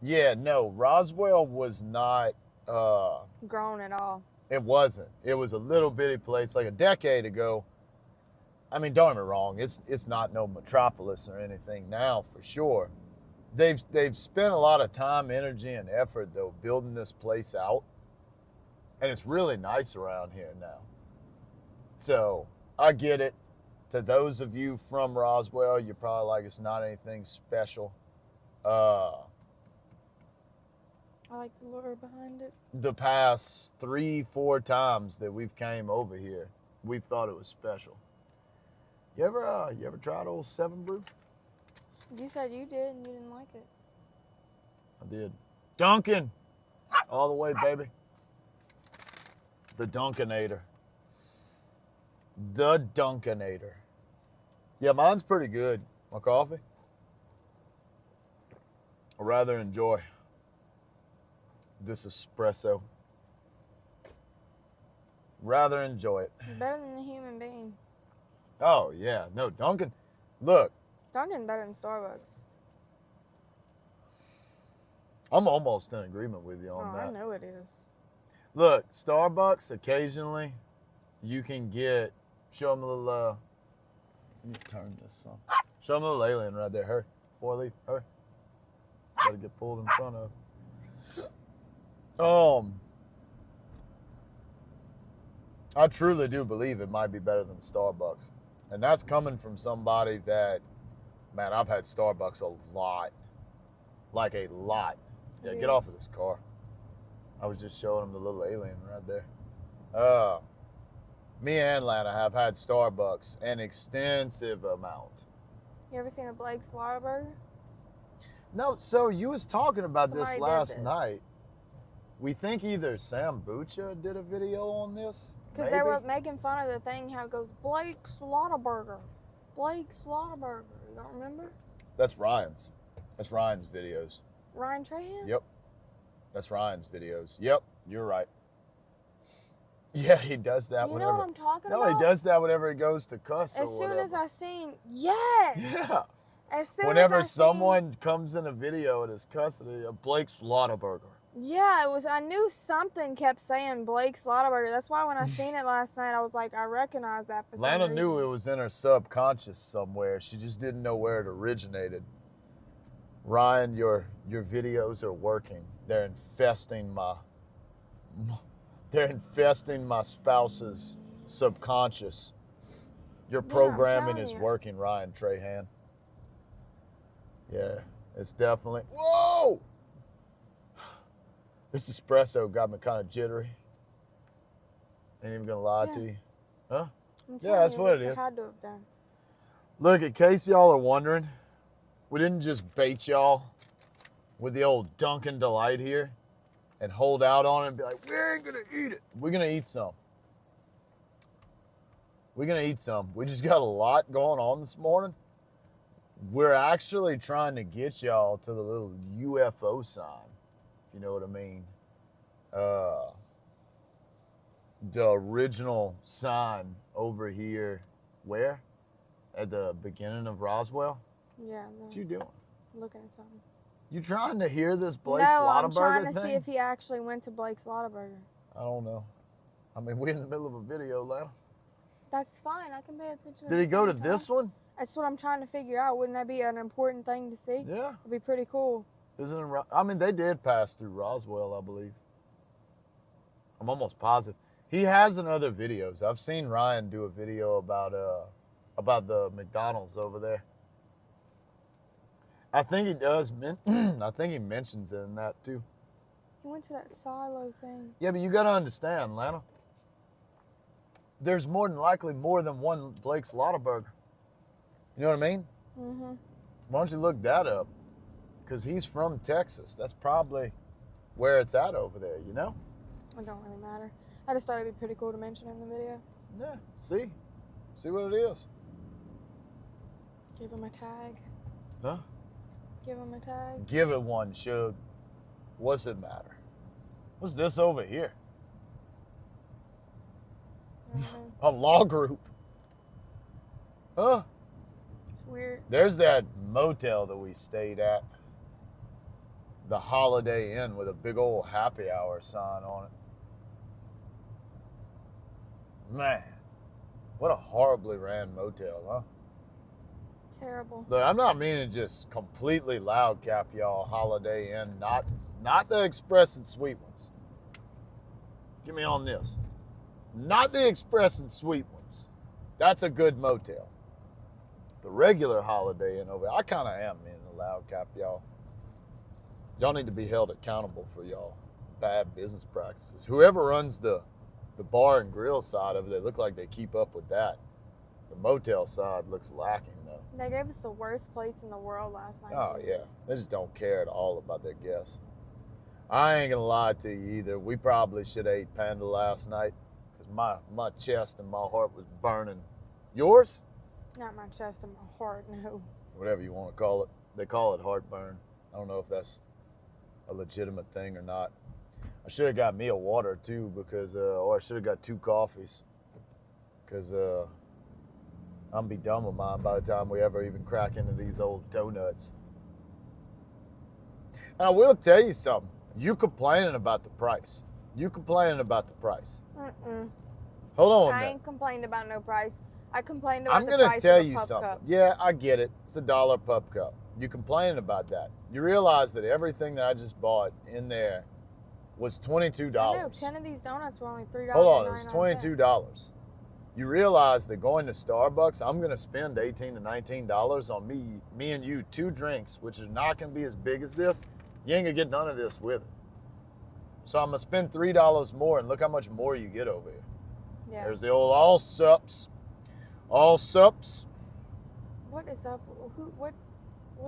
A: Yeah, no, Roswell was not
B: grown at all.
A: It wasn't. It was a little bitty place like a decade ago. I mean, don't get me wrong, it's not no metropolis or anything now for sure. They've spent a lot of time, energy, and effort though building this place out. And it's really nice around here now. So I get it. To those of you from Roswell, you're probably like, it's not anything special.
B: I like the lure behind it.
A: The past 3-4 times that we've came over here, we've thought it was special. You ever tried old 7 Brew?
B: You said you did and you didn't like it.
A: I did. Dunkin'! All the way, baby. The Dunkinator. The Dunkinator. Yeah, mine's pretty good. My coffee. I rather enjoy this espresso. Rather enjoy it.
B: Better than a human being.
A: Oh, yeah. No, Dunkin'. Look.
B: Dunkin's better than Starbucks.
A: I'm almost in agreement with you on that.
B: I know it is.
A: Look, Starbucks, occasionally, you can get, show them a little, let me turn this on. Show them a little alien right there. Hurry. 4-leaf. Hurry. Gotta get pulled in front of. I truly do believe it might be better than Starbucks. And that's coming from somebody that, man, I've had Starbucks a lot. Like a lot. Yeah, get off of this car. I was just showing him the little alien right there. Me and Lana have had Starbucks an extensive amount.
B: You ever seen a Blake Slaughter burger?
A: No, so you was talking about
B: Somebody
A: this
B: did
A: last
B: this.
A: night. We think either Sam Bucha did a video on this.
B: Because they were making fun of the thing, how it goes, Blake Slaughter burger. Blake Slaughter burger. You don't remember?
A: That's Ryan's. That's Ryan's videos.
B: Ryan Trahan?
A: Yep. That's Ryan's videos. Yep, you're right. Yeah, he does that
B: You
A: whenever.
B: know what I'm talking
A: No,
B: about?
A: he does that whenever he goes to cuss
B: As
A: or
B: soon
A: whatever.
B: as I seen, yes!
A: Yeah.
B: As soon
A: Whenever
B: as I
A: someone comes in a video and is cussing a Blake Slaughter burger.
B: Yeah, it was. I knew something kept saying Blake Slaughter burger. That's why when I seen it last night, I was like, I recognize that for some
A: Lana
B: reason.
A: knew it was in her subconscious somewhere. She just didn't know where it originated. Ryan, your videos are working. They're infesting my spouse's subconscious. Your programming
B: telling
A: is
B: you.
A: working, Ryan Trahan. Yeah, it's definitely. Whoa! This espresso got me kind of jittery. Ain't even gonna lie to you. Huh?
B: I'm
A: Yeah, that's
B: telling
A: what
B: you,
A: it is.
B: Had to have done.
A: Look, in case y'all are wondering, we didn't just bait y'all with the old Dunkin' Delight here and hold out on it and be like, we ain't gonna eat it. We're gonna eat some. We're gonna eat some. We just got a lot going on this morning. We're actually trying to get y'all to the little UFO sign, if you know what I mean. The original sign over here, where? At the beginning of Roswell?
B: Yeah. No,
A: What you doing?
B: looking at something.
A: You trying to hear this Blake
B: No,
A: Slaughter
B: I'm trying
A: burger
B: to
A: thing?
B: see if he actually went to Blake Slaughter burger.
A: I don't know. I mean, we're in the middle of a video, Lana.
B: That's fine. I can pay attention.
A: Did he go to this one?
B: That's what I'm trying to figure out. Wouldn't that be an important thing to see?
A: Yeah.
B: It'd be pretty cool.
A: Isn't it? I mean, they did pass through Roswell, I believe. I'm almost positive. He has in other videos. I've seen Ryan do a video about the McDonald's over there. I think he does. I think he mentions it in that too.
B: He went to that silo thing.
A: Yeah, but you got to understand, Lana. There's more than likely more than one Blake Slaughter burger. You know what I mean?
B: Mm-hmm.
A: Why don't you look that up? Because he's from Texas. That's probably where it's at over there, you know?
B: It don't really matter. I just thought it'd be pretty cool to mention in the video.
A: Yeah, see what it is.
B: Give him a tag.
A: Huh?
B: Give him a tag.
A: Give it one, Shug. What's it matter? What's this over here? A law group. Huh?
B: It's weird.
A: There's that motel that we stayed at. The Holiday Inn with a big old happy hour sign on it. Man, what a horribly ran motel, huh?
B: Terrible.
A: Look, I'm not meaning to just completely loud cap y'all Holiday Inn, not the Express and Sweet ones. Get me on this. Not the Express and Sweet ones. That's a good motel. The regular Holiday Inn over there, I kind of am meaning to loud cap y'all. Y'all need to be held accountable for y'all bad business practices. Whoever runs the bar and grill side of it, they look like they keep up with that. The motel side looks lacking, though.
B: They gave us the worst plates in the world last night.
A: Oh, yeah. They just don't care at all about their guests. I ain't going to lie to you either. We probably should have ate Panda last night because my chest and my heart was burning. Yours?
B: Not my chest and my heart, no.
A: Whatever you want to call it. They call it heartburn. I don't know if that's a legitimate thing or not. I should have got me a water too because, or I should have got 2 coffees because I'm gonna be done with mine by the time we ever even crack into these old donuts. And I will tell you something. You complaining about the price.
B: Mm-mm.
A: Hold on a
B: I
A: minute.
B: ain't complained about no price. I complained about
A: I'm
B: the
A: gonna
B: price
A: tell
B: of a
A: you
B: pup
A: something.
B: cup.
A: Yeah, I get it. It's $1 pup cup. You complaining about that. You realize that everything that I just bought in there was $22.
B: I know, 10 of these donuts were only $3.
A: Hold on, it was $22. You realize that going to Starbucks, I'm going to spend $18 to $19 on me and you 2 drinks, which is not going to be as big as this. You ain't going to get none of this with it. So I'm going to spend $3 more, and look how much more you get over here.
B: Yeah.
A: There's the old all sups. All sups.
B: What is up? What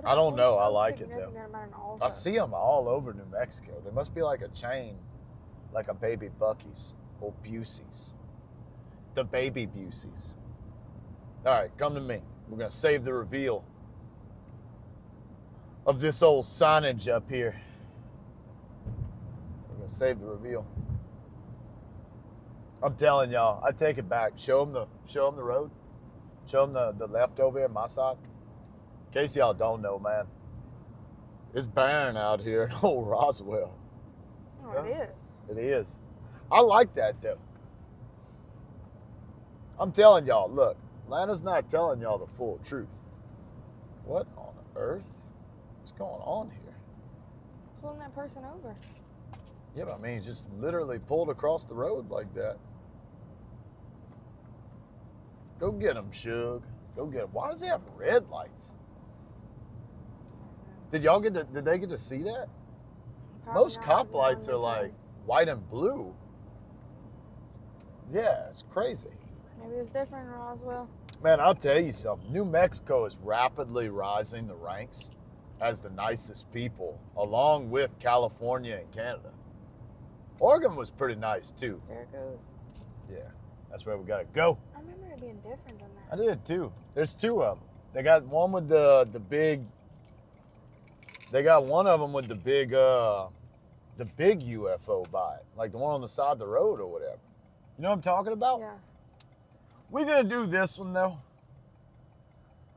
A: I don't know.
B: what's
A: I
B: so
A: like it, though.
B: significant about an all
A: I
B: sup?
A: see them all over New Mexico. They must be like a chain, like a Baby Buc-ee's or Busey's. The Baby Busey's. All right, come to me. We're going to save the reveal of this old signage up here. We're going to save the reveal. I'm telling y'all, I take it back. Show them the road. Show them the left over here, my side. In case y'all don't know, man, it's barren out here in old Roswell.
B: Oh, it is.
A: It is. I like that, though. I'm telling y'all, look, Atlanta's not telling y'all the full truth. What on earth is going on here?
B: Pulling that person over.
A: Yeah, but I mean, just literally pulled across the road like that. Go get him, Shug. Go get him. Why does he have red lights? Did they get to see that?
B: Probably
A: Most
B: not,
A: cop
B: 'cause
A: lights
B: they're
A: are
B: on the
A: like white and blue. Yeah, it's crazy.
B: Maybe it's different in Roswell.
A: Man, I'll tell you something. New Mexico is rapidly rising the ranks as the nicest people, along with California and Canada. Oregon was pretty nice, too.
B: There it goes.
A: Yeah, that's where we got to go.
B: I remember it being different than
A: I
B: that.
A: did, too. There's 2 of them. They got one with the big... They got one of them with the big UFO by it. Like the one on the side of the road or whatever. You know what I'm talking about?
B: Yeah.
A: We're going to do this one, though.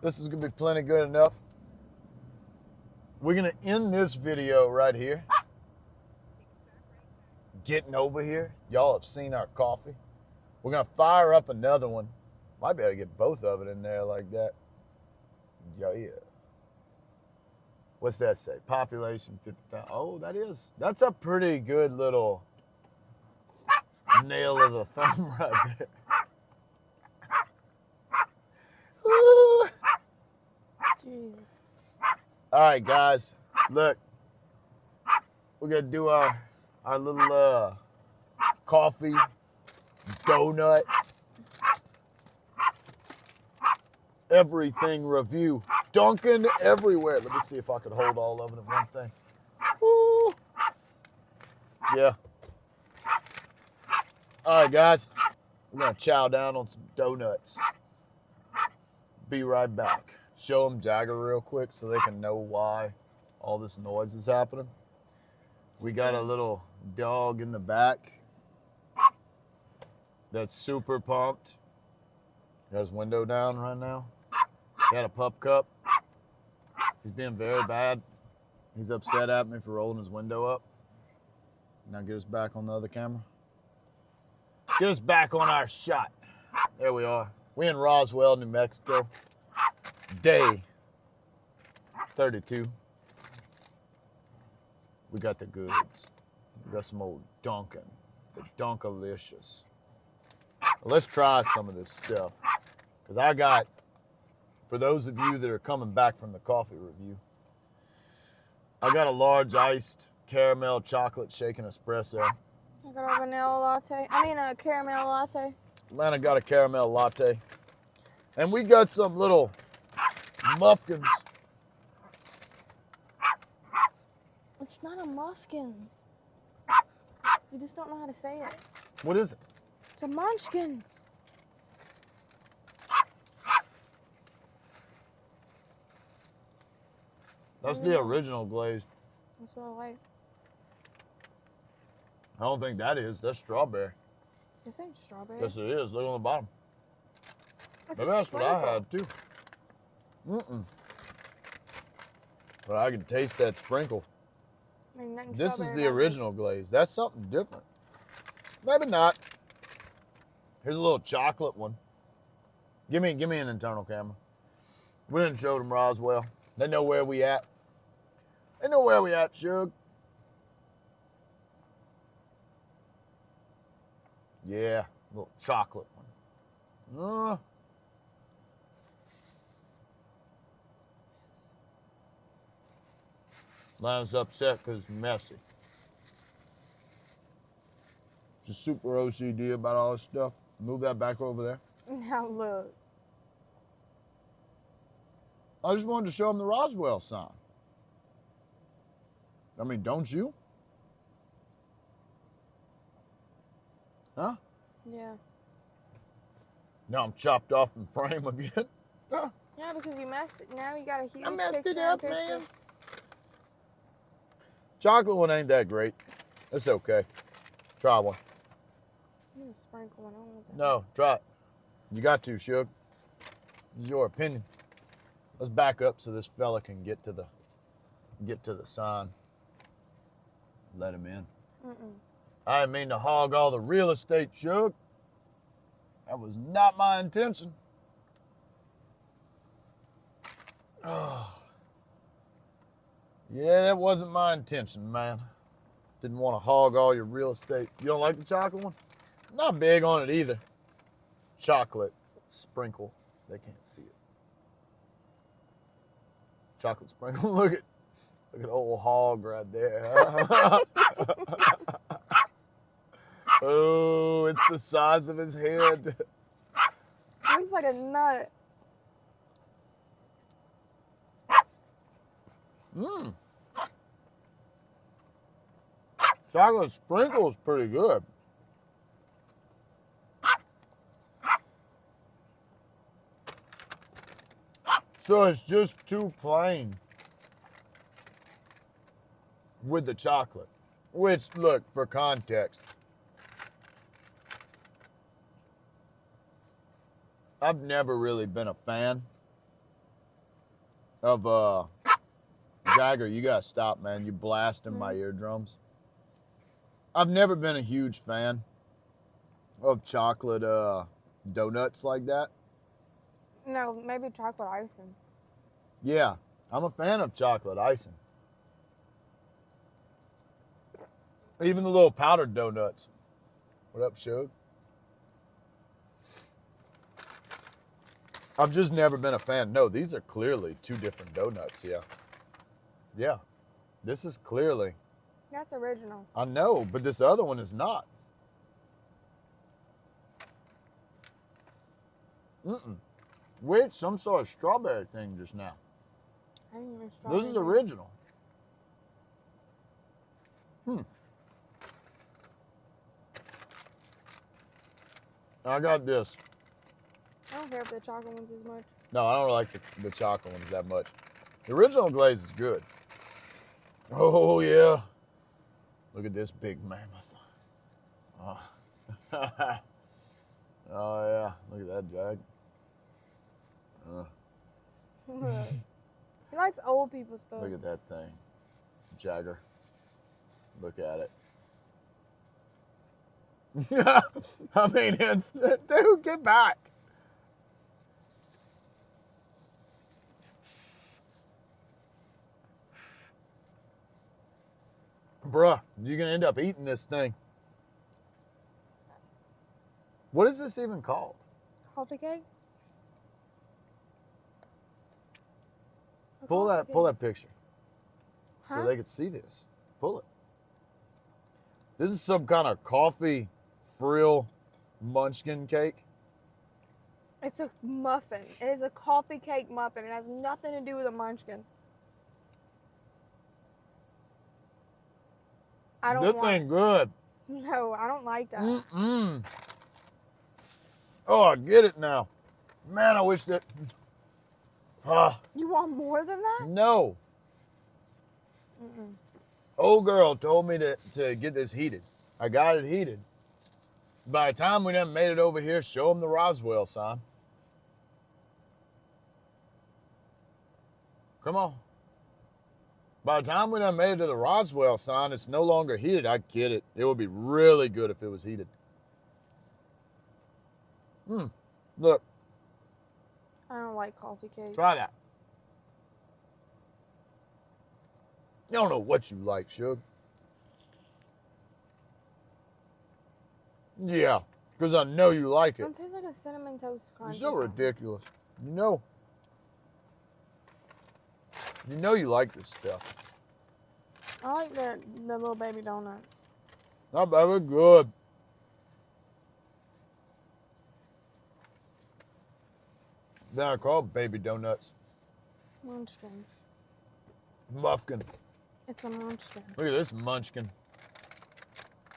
A: This is going to be plenty good enough. We're going to end this video right here. Getting over here. Y'all have seen our coffee. We're going to fire up another one. Might be able to get both of it in there like that. Yeah. What's that say? Population 50,000. Oh, that's a pretty good little nail of the thumb right there.
B: Jesus.
A: All right, guys. Look, we're gonna do our little coffee donut everything review. Dunkin' everywhere. Let me see if I could hold all of it in one thing. Woo. Yeah. All right, guys. We're going to chow down on some donuts. Be right back. Show them Jagger real quick so they can know why all this noise is happening. We got a little dog in the back that's super pumped. Got his window down right now. He had a pup cup. He's being very bad. He's upset at me for rolling his window up. Now get us back on the other camera. Get us back on our shot. There we are. We in Roswell, New Mexico. Day 32. We got the goods. We got some old Dunkin'. The Dunkalicious. Well, let's try some of this stuff. Because I got, for those of you that are coming back from the coffee review, I got a large iced caramel chocolate shaken espresso.
B: I got a vanilla latte. I mean a caramel latte.
A: Atlanta got a caramel latte. And we got some little muffins.
B: It's not a muffin. You just don't know how to say it.
A: What is it?
B: It's a munchkin.
A: That's the original glazed.
B: That's what I like.
A: I don't think that is. That's strawberry.
B: This ain't strawberry.
A: Yes, it is. Look on the bottom.
B: That's
A: Maybe that's what I had too. But I can taste that sprinkle. This is the original glaze. That's something different. Maybe not. Here's a little chocolate one. Give me an internal camera. We didn't show them Roswell. They know where we at. They know where we at, Suge. Yeah, little chocolate one. Lana's upset because it's messy. Just super OCD about all this stuff. Move that back over there.
B: Now look.
A: I just wanted to show them the Roswell sign. I mean, don't you? Huh?
B: Yeah.
A: Now I'm chopped off in frame again. Huh?
B: Yeah, because you messed it. Now you got a huge
A: I messed it
B: picture
A: up,
B: in picture.
A: man. Chocolate one ain't that great. It's okay. Try one.
B: I'm gonna sprinkle one on with that.
A: No, try it. You got to, Suge. This is your opinion. Let's back up so this fella can get to the sign. Let him in. I didn't mean to hog all the real estate, Suge. That was not my intention. Oh. Yeah, that wasn't my intention, man. Didn't want to hog all your real estate. You don't like the chocolate one? Not big on it either. Chocolate sprinkle. They can't see it. Chocolate sprinkle. Look at old hog right there. Oh, it's the size of his head.
B: Looks like a nut.
A: Chocolate sprinkle is pretty good. So it's just too plain with the chocolate. Which, look, for context, I've never really been a fan of Jagger, you gotta stop, man. You're blasting my eardrums. I've never been a huge fan of chocolate donuts like that.
B: No, maybe chocolate icing.
A: Yeah, I'm a fan of chocolate icing. Even the little powdered donuts. What up, Suge? I've just never been a fan. No, these are clearly two different donuts, yeah. Yeah, this is clearly.
B: That's original.
A: I know, but this other one is not. Wait, some sort of strawberry thing just now.
B: I didn't even strawberry.
A: This is original. I got this.
B: I don't care for the chocolate ones as much.
A: No, I don't like the chocolate ones that much. The original glaze is good. Oh, yeah. Look at this big mammoth. Oh, oh yeah. Look at that jag.
B: He likes old people stuff.
A: Look at that thing. Jagger. Look at it. I mean, it's, dude, get back. Bruh, you're going to end up eating this thing. What is this even called?
B: Coffee cake?
A: Pull that picture
B: Huh?
A: so they can see this. Pull it. This is some kind of coffee frill munchkin cake.
B: It's a muffin. It is a coffee cake muffin. It has nothing to do with a munchkin. I don't
A: This
B: want.
A: thing good.
B: No, I don't like that.
A: Mm-mm. Oh, I get it now. Man, I wish that.
B: You want more than that?
A: No.
B: Mm-mm.
A: Old girl told me to get this heated. I got it heated. By the time we done made it over here, show them the Roswell sign. Come on. By the time we done made it to the Roswell sign, it's no longer heated. I get it. It would be really good if it was heated. Look.
B: I don't like coffee cake.
A: Try that. You don't know what you like, Suge. Yeah, because I know you like it.
B: It tastes like a cinnamon toast crunch.
A: You're so ridiculous. You know you like this stuff.
B: I like the little baby donuts.
A: Not bad, but good. They're called baby donuts.
B: Munchkins.
A: Muffkin.
B: It's a munchkin.
A: Look at this munchkin.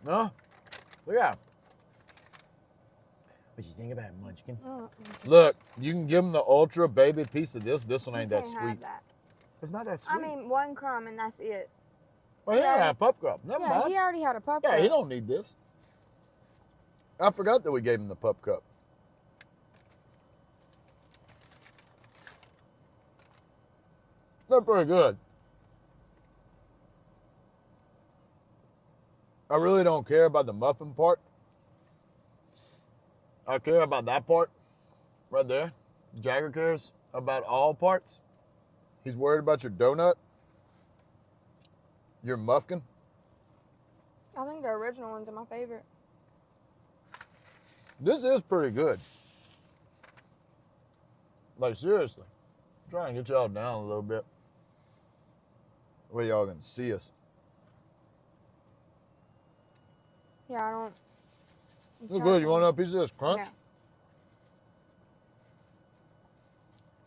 A: Huh? Look at him. What you think about munchkin? Look, you can give him the ultra baby piece of this. This one ain't that sweet.
B: That.
A: It's not that sweet.
B: I mean, one crumb and that's it.
A: Well, he don't have a pup cup. Never
B: Yeah,
A: mind.
B: he already had a pup
A: Yeah,
B: cup.
A: he don't need this. I forgot that we gave him the pup cup. They're pretty good. I really don't care about the muffin part. I care about that part right there. Jagger cares about all parts. He's worried about your donut, your muffin.
B: I think the original ones are my favorite.
A: This is pretty good. Like, seriously. I'm trying to get y'all down a little bit. Where y'all can see us.
B: Yeah, I don't.
A: It's good. You want another piece of this crunch?
B: Yeah.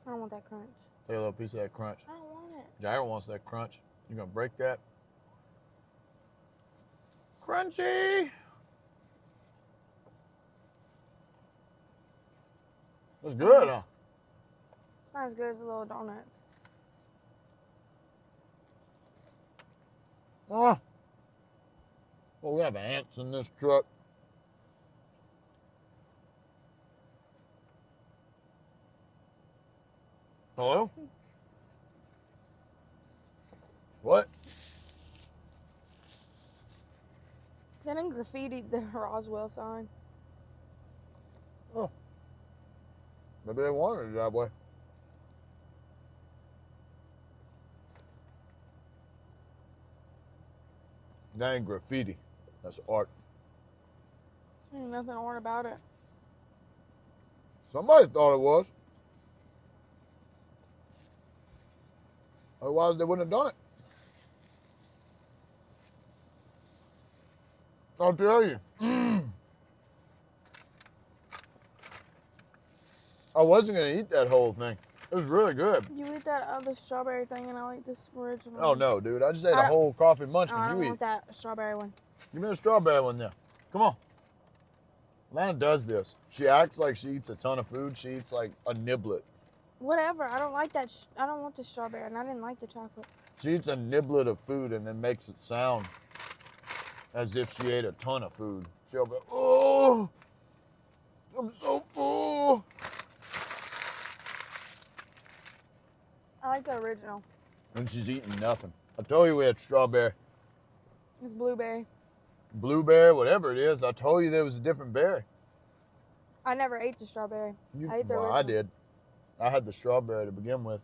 B: I don't want that crunch.
A: Take a little piece of that crunch.
B: I don't want it.
A: Jagger wants that crunch. You gonna break that? Crunchy! That's good,
B: Nice.
A: huh?
B: It's not as good as the little donuts.
A: Oh. Well, we have ants in this truck. Hello? What?
B: They didn't graffiti the Roswell sign.
A: Oh. Maybe they wanted it that way. That ain't graffiti. That's art.
B: Ain't nothing art about it.
A: Somebody thought it was. Otherwise, they wouldn't have done it. I'll tell you. I wasn't going to eat that whole thing. It was really good.
B: You eat that other strawberry thing and I like this original.
A: Oh, no, dude. I just ate
B: I
A: a
B: don't-
A: whole coffee
B: No,
A: munchkin.
B: I don't
A: You eat.
B: want that strawberry one.
A: Give me a strawberry one there. Come on. Lana does this. She acts like she eats a ton of food. She eats like a niblet.
B: Whatever. I don't like that. I don't want the strawberry, and I didn't like the chocolate.
A: She eats a niblet of food and then makes it sound as if she ate a ton of food. She'll go, oh, I'm so full.
B: I like the original.
A: And she's eating nothing. I told you we had strawberry.
B: It's blueberry.
A: Blueberry, whatever it is. I told you there was a different berry.
B: I never ate the strawberry. I ate the original.
A: I did. I had the strawberry to begin with.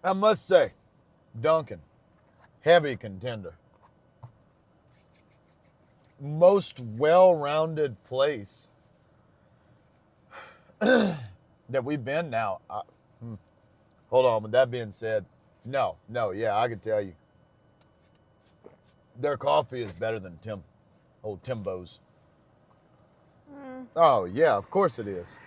A: I must say, Dunkin', heavy contender. Most well-rounded place that we've been now. Hold on, with that being said, no, yeah, I can tell you. Their coffee is better than old Timbo's. Oh, yeah, of course it is.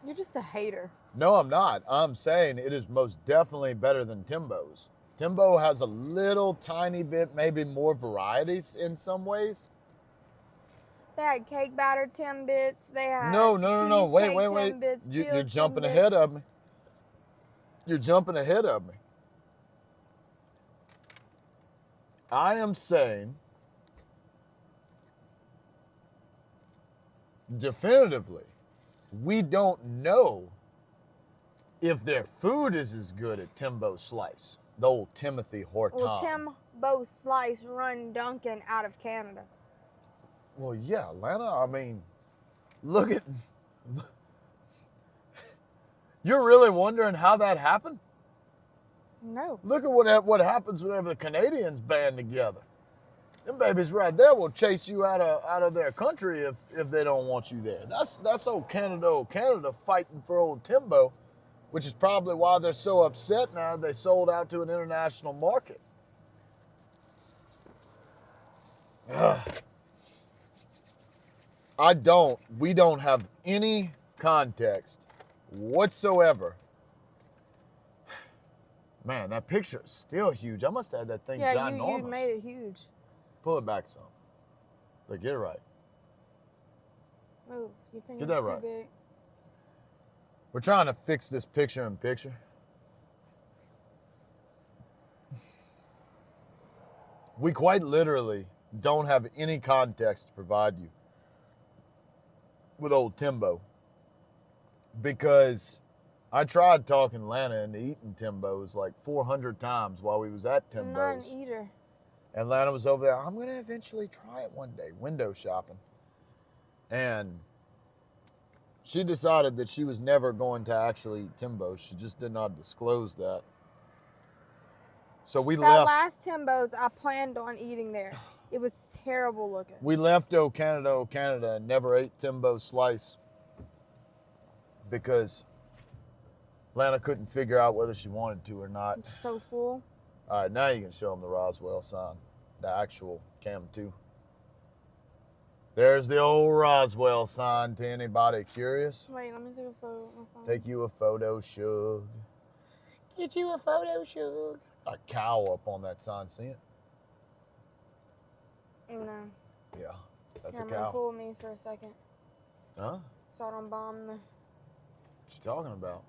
B: You're just a hater.
A: No, I'm not. I'm saying it is most definitely better than Timbo's. Timbo has a little tiny bit, maybe more varieties in some ways.
B: They had cake batter Timbits. They had
A: No. Wait.
B: Timbits,
A: You're jumping
B: Timbits.
A: ahead of me. You're jumping ahead of me. I am saying definitively, we don't know if their food is as good at Timbo Slice, the old Timothy Horton.
B: Well, Timbo Slice run Dunkin' out of Canada.
A: Well, yeah, Lana, I mean, look at... You're really wondering how that happened?
B: No.
A: Look at what happens whenever the Canadians band together. Them babies right there will chase you out of their country if they don't want you there. That's old Canada fighting for old Timbo, which is probably why they're so upset now they sold out to an international market. We don't have any context whatsoever. Man, that picture is still huge. I must have had that thing ginormous.
B: Yeah, you made it huge.
A: Pull it back some. Look, get it right.
B: Move. Your finger's
A: Get that
B: too
A: right.
B: big.
A: We're trying to fix this picture-in-picture. We quite literally don't have any context to provide you with old Timbo. Because I tried talking Lana into eating Timbo's like 400 times while we was at
B: I'm
A: Timbo's.
B: not an eater.
A: And Lana was over there, I'm going to eventually try it one day, window shopping. And she decided that she was never going to actually eat Timbo's. She just did not disclose that. So we
B: That
A: left.
B: last Timbo's, I planned on eating there. It was terrible looking.
A: We left O Canada, and never ate Timbo's Slice because Lana couldn't figure out whether she wanted to or not.
B: I'm so full.
A: All right, now you can show them the Roswell sign, the actual Cam 2. There's the old Roswell sign to anybody curious.
B: Wait, let me take a photo with my phone.
A: Take you a photo, Shug. Get you a photo, Shug. A cow up on that sign, see it?
B: No.
A: Yeah, that's
B: Here,
A: a
B: I'm gonna
A: cow.
B: pull me for a second.
A: Huh?
B: So I don't bomb the...
A: What you talking about?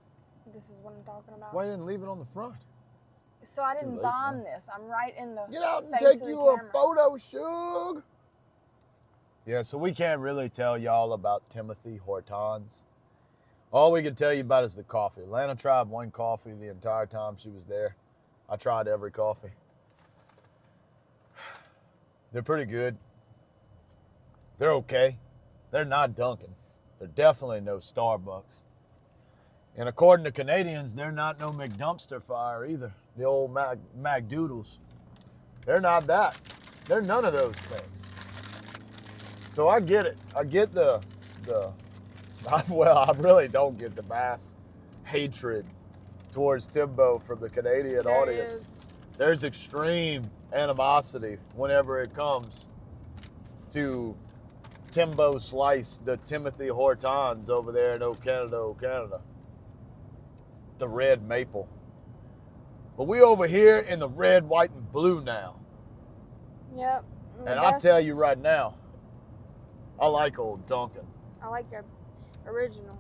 B: This is what I'm talking about.
A: Why you didn't leave it on the front?
B: So I
A: Too
B: didn't
A: late,
B: bomb
A: man.
B: this. I'm right in the
A: Get out and
B: face
A: take
B: of
A: you
B: the
A: a
B: camera.
A: photo, Shug. Yeah, so we can't really tell y'all about Timothy Hortons. All we can tell you about is the coffee. Lana tried one coffee the entire time she was there. I tried every coffee. They're pretty good. They're okay. They're not Dunkin'. They're definitely no Starbucks. And according to Canadians, they're not no McDumpster fire either. The old McDoodles. They're not that. They're none of those things. So I get it. I get the well, I really don't get the mass hatred towards Timbo from the Canadian
B: There
A: audience.
B: is.
A: There's extreme animosity whenever it comes to Timbo Slice, the Timothy Hortons over there in O Canada. The red maple. But we over here in the red, white, and blue now.
B: Yep.
A: And I'll tell you right now, I like Old Dunkin'.
B: I like their original.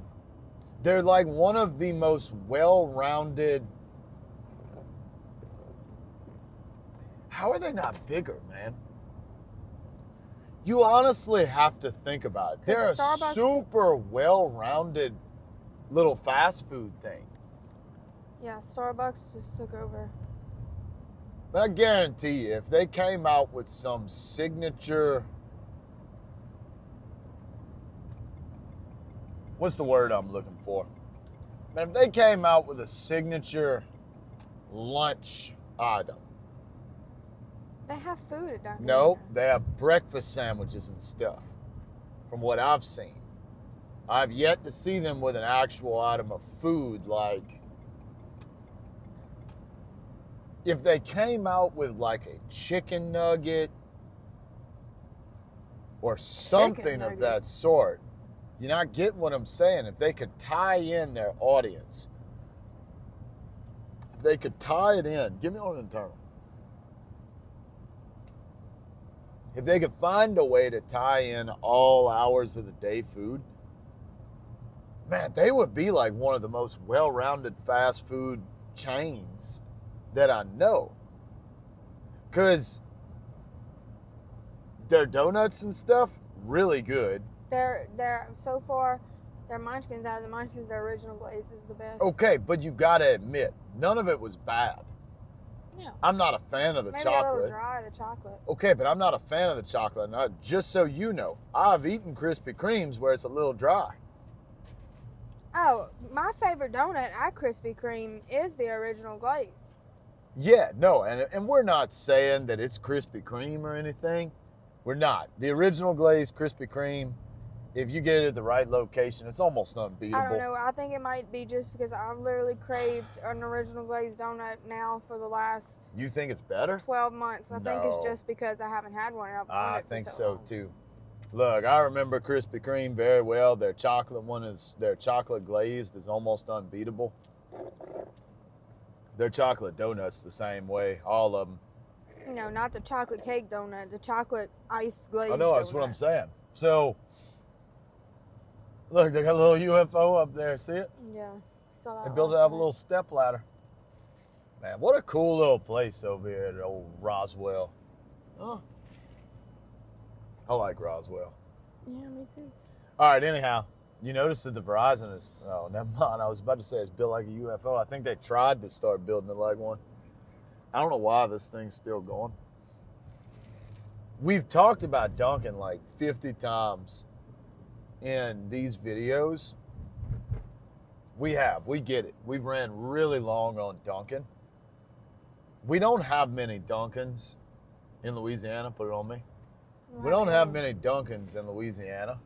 A: They're like one of the most well-rounded. How are they not bigger, man? You honestly have to think about it. They're a super well-rounded little fast food thing.
B: Yeah, Starbucks just took over.
A: But I guarantee you, if they came out with some signature, what's the word I'm looking for? Man, if they came out with a signature lunch item.
B: They have food at Dunkin'.
A: No, they have breakfast sandwiches and stuff, from what I've seen. I've yet to see them with an actual item of food, like, if they came out with like a chicken nugget or something of that sort, you're not getting what I'm saying. If they could tie in their audience, if they could tie it in, give me on internal. If they could find a way to tie in all hours of the day food, man, they would be like one of the most well-rounded fast food chains that I know. Because their donuts and stuff, really good.
B: They're so far, their Munchkins out of the Munchkins, their original glaze is the best.
A: Okay, but you gotta admit, none of it was bad.
B: Yeah.
A: I'm not a fan of the chocolate.
B: Maybe a little dry, the chocolate.
A: Okay, but I'm not a fan of the chocolate. Now, just so you know, I've eaten Krispy Kremes where it's a little dry.
B: Oh, my favorite donut at Krispy Kreme is the original glaze.
A: Yeah, no, and we're not saying that it's Krispy Kreme or anything. We're not. The original glaze Krispy Kreme, if you get it at the right location, it's almost unbeatable.
B: I don't know. I think it might be just because I've literally craved an original glazed donut now for the last...
A: You think it's better?
B: 12 months. I think it's just because I haven't had one.
A: I think so too. Look, I remember Krispy Kreme very well. Their chocolate glazed is almost unbeatable. Their chocolate donuts the same way, all of them.
B: No, not the chocolate cake donut, the chocolate ice glazed
A: I know, that's what I'm saying. So, look, they got a little UFO up there, see it?
B: Yeah.
A: They built it out of a little step ladder. Man, what a cool little place over here at old Roswell. Huh? I like Roswell.
B: Yeah, me too.
A: All right, anyhow, you notice that the Verizon is, oh, never mind. I was about to say it's built like a UFO. I think they tried to start building it like one. I don't know why this thing's still going. We've talked about Dunkin' like 50 times in these videos. We get it. We've ran really long on Dunkin'. We don't have many Dunkins in Louisiana. Put it on me. We don't have many Dunkins in Louisiana.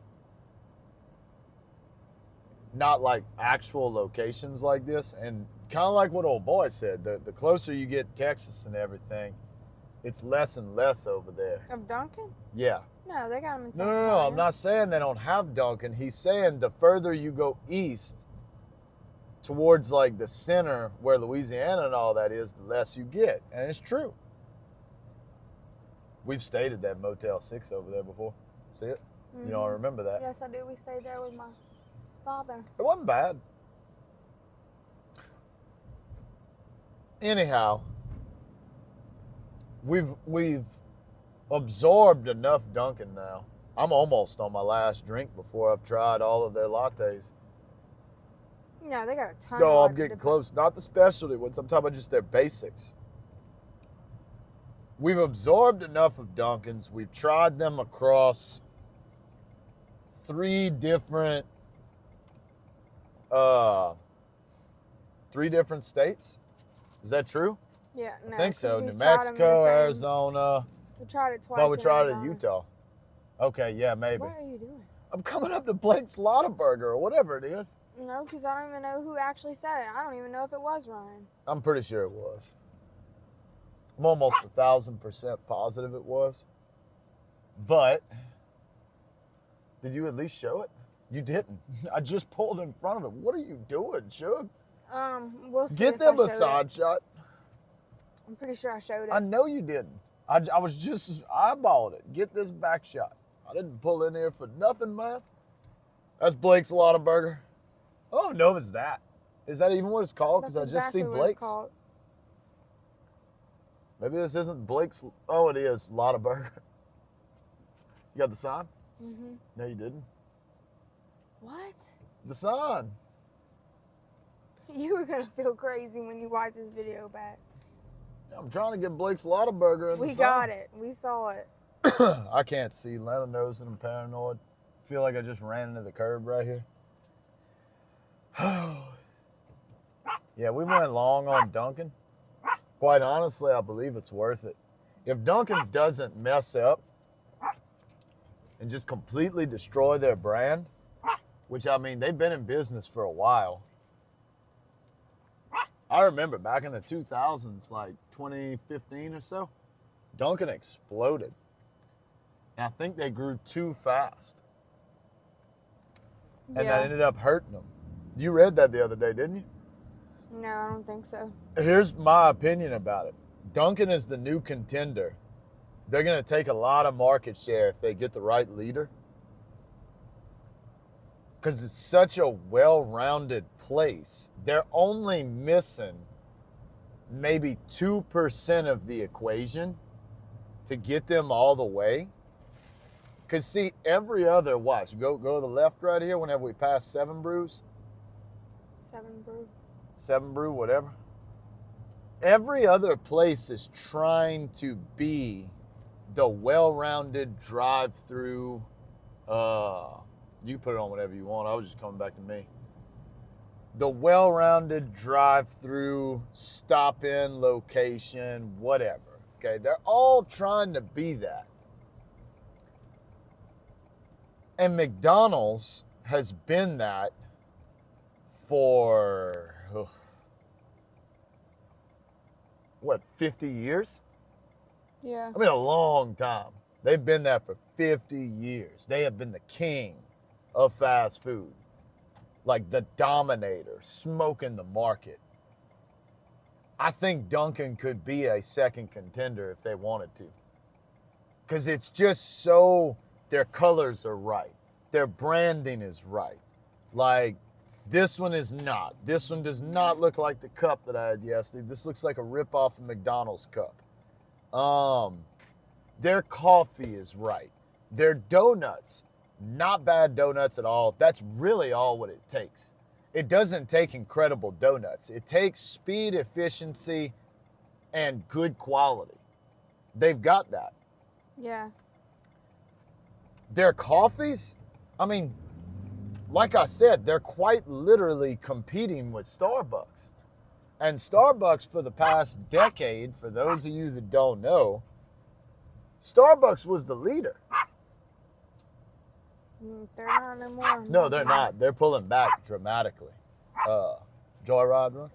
A: Not like actual locations like this. And kind of like what old boy said, the closer you get to Texas and everything, it's less and less over there.
B: Of Dunkin'?
A: Yeah.
B: No, they got them in
A: San Antonio. No, I'm not saying they don't have Dunkin'. He's saying the further you go east towards like the center where Louisiana and all that is, the less you get. And it's true. We've stayed at that Motel 6 over there before. See it? Mm-hmm. You know, I remember that.
B: Yes, I do. We stayed there with my father.
A: It wasn't bad. Anyhow, we've absorbed enough Dunkin' now. I'm almost on my last drink before I've tried all of their lattes.
B: No, they got a ton.
A: No, I'm getting close. Not the specialty ones. I'm talking about just their basics. We've absorbed enough of Dunkin's. We've tried them across 3 different states. Is that true?
B: Yeah, no.
A: I think so. New Mexico, Arizona.
B: We tried it twice.
A: Thought we tried it in Utah. Okay, yeah, maybe.
B: What are you doing?
A: I'm coming up to Blake's Lottaburger or whatever it is.
B: No, because I don't even know who actually said it. I don't even know if it was Ryan.
A: I'm pretty sure it was. I'm almost 1,000% positive it was. But did you at least show it? You didn't. I just pulled in front of it. What are you doing, Shug?
B: We'll see.
A: Get them a side shot.
B: I'm pretty sure I showed it.
A: I know you didn't. I was just eyeballing it. Get this back shot. I didn't pull in here for nothing, man. That's Blake's Lotta-Burger. I don't know if it's that. Is that even what it's called? Because
B: That's
A: I just see
B: exactly what it's
A: Blake's.
B: called.
A: Maybe this isn't Blake's. Oh, it is Lotta-Burger. You got the sign?
B: Mm-hmm.
A: No, you didn't.
B: What?
A: The sign.
B: You were going to feel crazy when you watch this video back.
A: I'm trying to get Blake's Lotta-Burger in the sign.
B: We got it. We saw it.
A: I can't see. Lana knows that I'm paranoid. Feel like I just ran into the curb right here. Yeah, we went long on Dunkin'. Quite honestly, I believe it's worth it. If Dunkin' doesn't mess up and just completely destroy their brand, which, I mean, they've been in business for a while. I remember back in the 2000s, like 2015 or so, Dunkin' exploded. And I think they grew too fast. And that ended up hurting them. You read that the other day, didn't you?
B: No, I don't think so.
A: Here's my opinion about it. Dunkin' is the new contender. They're going to take a lot of market share if they get the right leader. Because it's such a well-rounded place. They're only missing maybe 2% of the equation to get them all the way. Because, see, every other, watch, go to the left right here whenever we pass 7 Brews. 7 Brew, whatever. Every other place is trying to be the well-rounded drive-through. You can put it on whatever you want. I was just coming back to me. The well-rounded drive-through, stop-in location, whatever. Okay, they're all trying to be that. And McDonald's has been that for, 50 years?
B: Yeah.
A: I mean, a long time. They've been that for 50 years. They have been the king of fast food. Like the dominator, smoking the market. I think Dunkin' could be a second contender if they wanted to. Because it's just so, their colors are right. Their branding is right. Like, this one is not. This one does not look like the cup that I had yesterday. This looks like a ripoff of McDonald's cup. Their coffee is right. Their donuts, not bad donuts at all. That's really all what it takes. It doesn't take incredible donuts. It takes speed, efficiency, and good quality. They've got that.
B: Yeah.
A: Their coffees, I mean, like I said, they're quite literally competing with Starbucks. And Starbucks for the past decade, for those of you that don't know, Starbucks was the leader.
B: They're not anymore.
A: No, they're not. They're pulling back dramatically. Joyride run?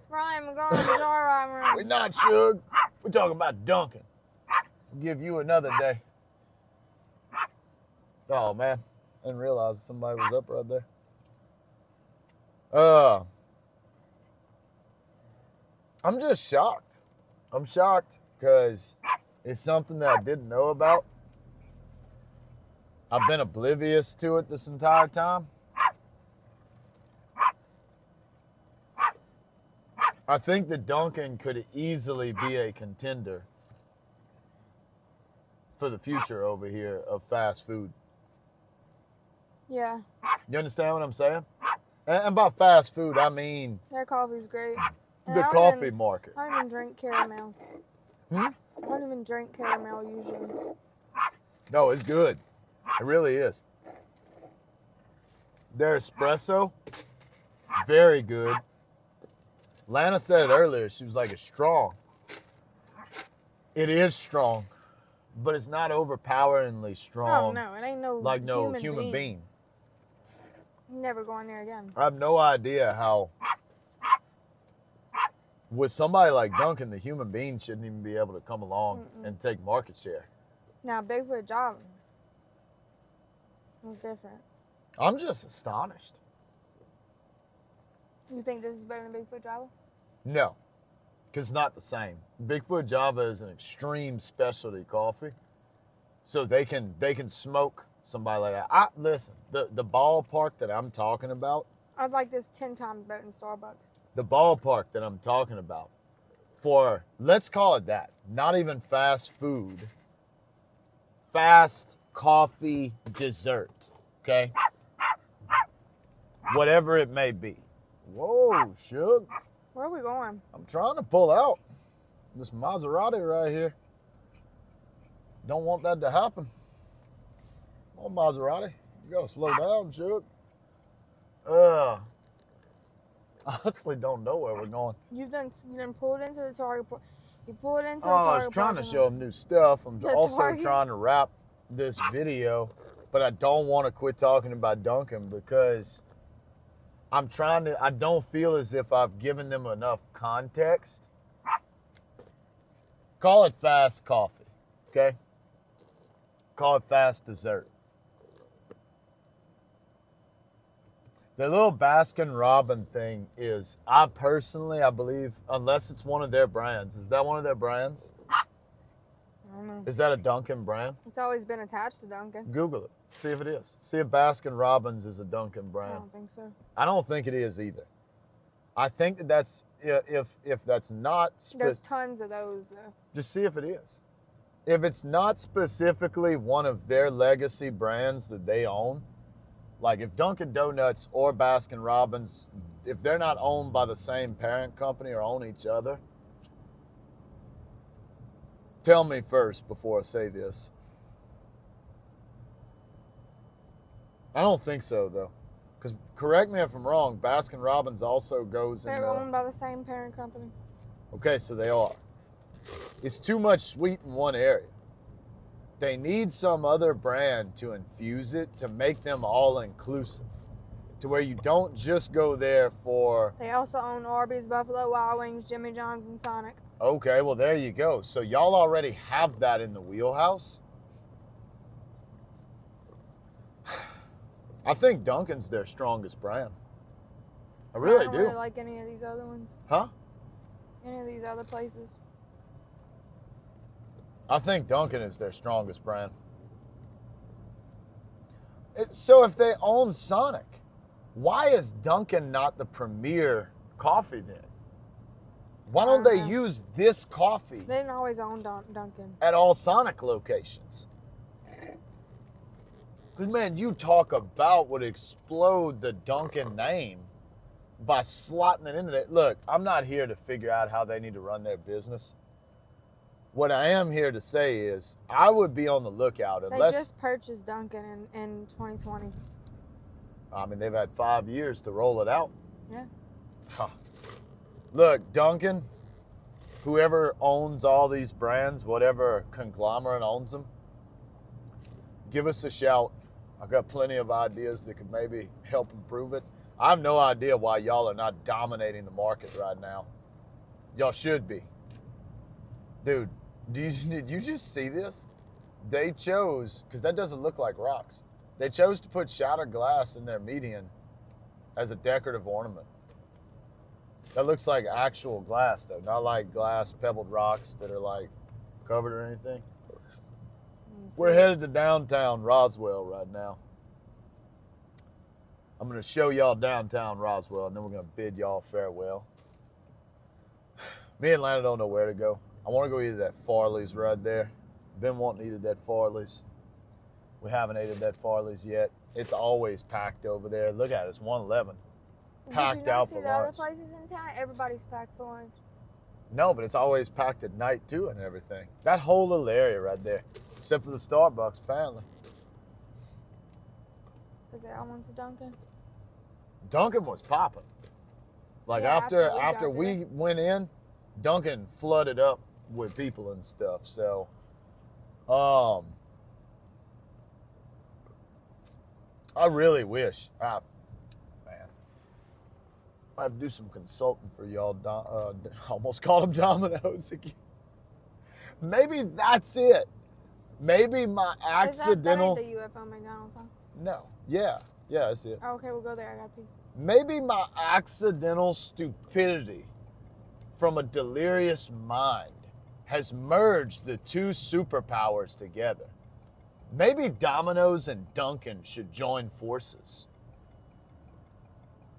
B: Ryan, we're going to the Joyride room.
A: We're not, Suge. We're talking about Dunkin'. We'll give you another day. Oh, man. I didn't realize somebody was up right there. I'm just shocked. I'm shocked because it's something that I didn't know about. I've been oblivious to it this entire time. I think that Dunkin' could easily be a contender for the future over here of fast food.
B: Yeah.
A: You understand what I'm saying? And by fast food, I mean
B: Their coffee's great. And
A: the coffee market.
B: I don't even drink caramel.
A: Hmm?
B: I don't even drink caramel usually.
A: No, it's good. It really is. Their espresso, very good. Lana said it earlier. She was like, it's strong. It is strong, but it's not overpoweringly strong.
B: Oh, no. It ain't no
A: like no human being.
B: Never going there again.
A: I have no idea how, with somebody like Dunkin', the human being shouldn't even be able to come along and take market share.
B: Now, Bigfoot Java is different.
A: I'm just astonished.
B: You think this is better than Bigfoot Java?
A: No. because it's not the same. Bigfoot Java is an extreme specialty coffee, so they can smoke somebody like that. Listen, the ballpark that I'm talking about.
B: I'd like this 10 times better than Starbucks.
A: The ballpark that I'm talking about for, let's call it that, not even fast food, fast coffee dessert, okay? Whatever it may be. Whoa, Shug.
B: Where are we going?
A: I'm trying to pull out this Maserati right here. Don't want that to happen. Come on, Maserati. You gotta slow down, Shug. I honestly don't know where we're going.
B: You done pulled into the Target. You pulled into the
A: I
B: Target.
A: was trying to show them new stuff. I'm also
B: Target.
A: trying to wrap this video, but I don't want to quit talking about Dunkin' because I don't feel as if I've given them enough context. Call it fast coffee, okay? Call it fast dessert. The little Baskin Robbins thing is, I believe, unless it's one of their brands. Is that one of their brands?
B: I don't know.
A: Is that a Dunkin' brand?
B: It's always been attached to Dunkin'.
A: Google it. See if it is. See if Baskin Robbins is a Dunkin'
B: I
A: brand.
B: don't think so.
A: I don't think it is either. I think that's, if that's not...
B: There's tons of those, though.
A: Just see if it is. If it's not specifically one of their legacy brands that they own, like if Dunkin' Donuts or Baskin Robbins, if they're not owned by the same parent company or own each other, tell me first before I say this. I don't think so, though. Because correct me if I'm wrong, Baskin Robbins also goes in
B: They're owned by the same parent company.
A: Okay, so they are. It's too much sweet in one area. They need some other brand to infuse it to make them all inclusive. To where you don't just go there for...
B: They also own Arby's, Buffalo Wild Wings, Jimmy John's, and Sonic.
A: Okay, well, there you go. So y'all already have that in the wheelhouse. I think Dunkin's their strongest brand. I really
B: don't
A: do.
B: really like any of these other ones.
A: Huh?
B: Any of these other places.
A: I think Dunkin' is their strongest brand. So if they own Sonic, why is Dunkin' not the premier coffee then? Why don't they use this coffee
B: They didn't always own Dunkin'.
A: at all Sonic locations? Because, man, you talk about would explode the Dunkin' name by slotting it into that. Look, I'm not here to figure out how they need to run their business. What I am here to say is I would be on the lookout unless...
B: They just purchased Dunkin' in 2020.
A: I mean, they've had 5 years to roll it out.
B: Yeah.
A: Huh. Look, Dunkin', whoever owns all these brands, whatever conglomerate owns them, give us a shout. I've got plenty of ideas that could maybe help improve it. I have no idea why y'all are not dominating the market right now. Y'all should be. Dude, did you just see this? They chose, because that doesn't look like rocks, they chose to put shattered glass in their median as a decorative ornament. That looks like actual glass, though, not like glass pebbled rocks that are like covered or anything. We're headed to downtown Roswell right now. I'm going to show y'all downtown Roswell, and then we're going to bid y'all farewell. Me and Lana don't know where to go. I want to go eat at that Farley's right there. Been wanting to eat at that Farley's. We haven't ate at that Farley's yet. It's always packed over there. Look at it. It's 111. Packed out for lunch. Did you not see the
B: other places in town? Everybody's packed for lunch.
A: No, but it's always packed at night, too, and everything. That whole little area right there. Except for the Starbucks, apparently.
B: Is there one to Dunkin'?
A: Dunkin' was popping. Like,
B: Yeah,
A: after we went in, Dunkin' flooded up with people and stuff. So, I really wish, man, I have to do some consulting for y'all. Almost called them Domino's again. Maybe that's it. Maybe my accidental...
B: Is that the UFO McDonald's, huh?
A: No. Yeah, that's it.
B: Oh, okay, we'll go there. I got to pee.
A: Maybe my accidental stupidity from a delirious mind has merged the two superpowers together. Maybe Domino's and Dunkin' should join forces.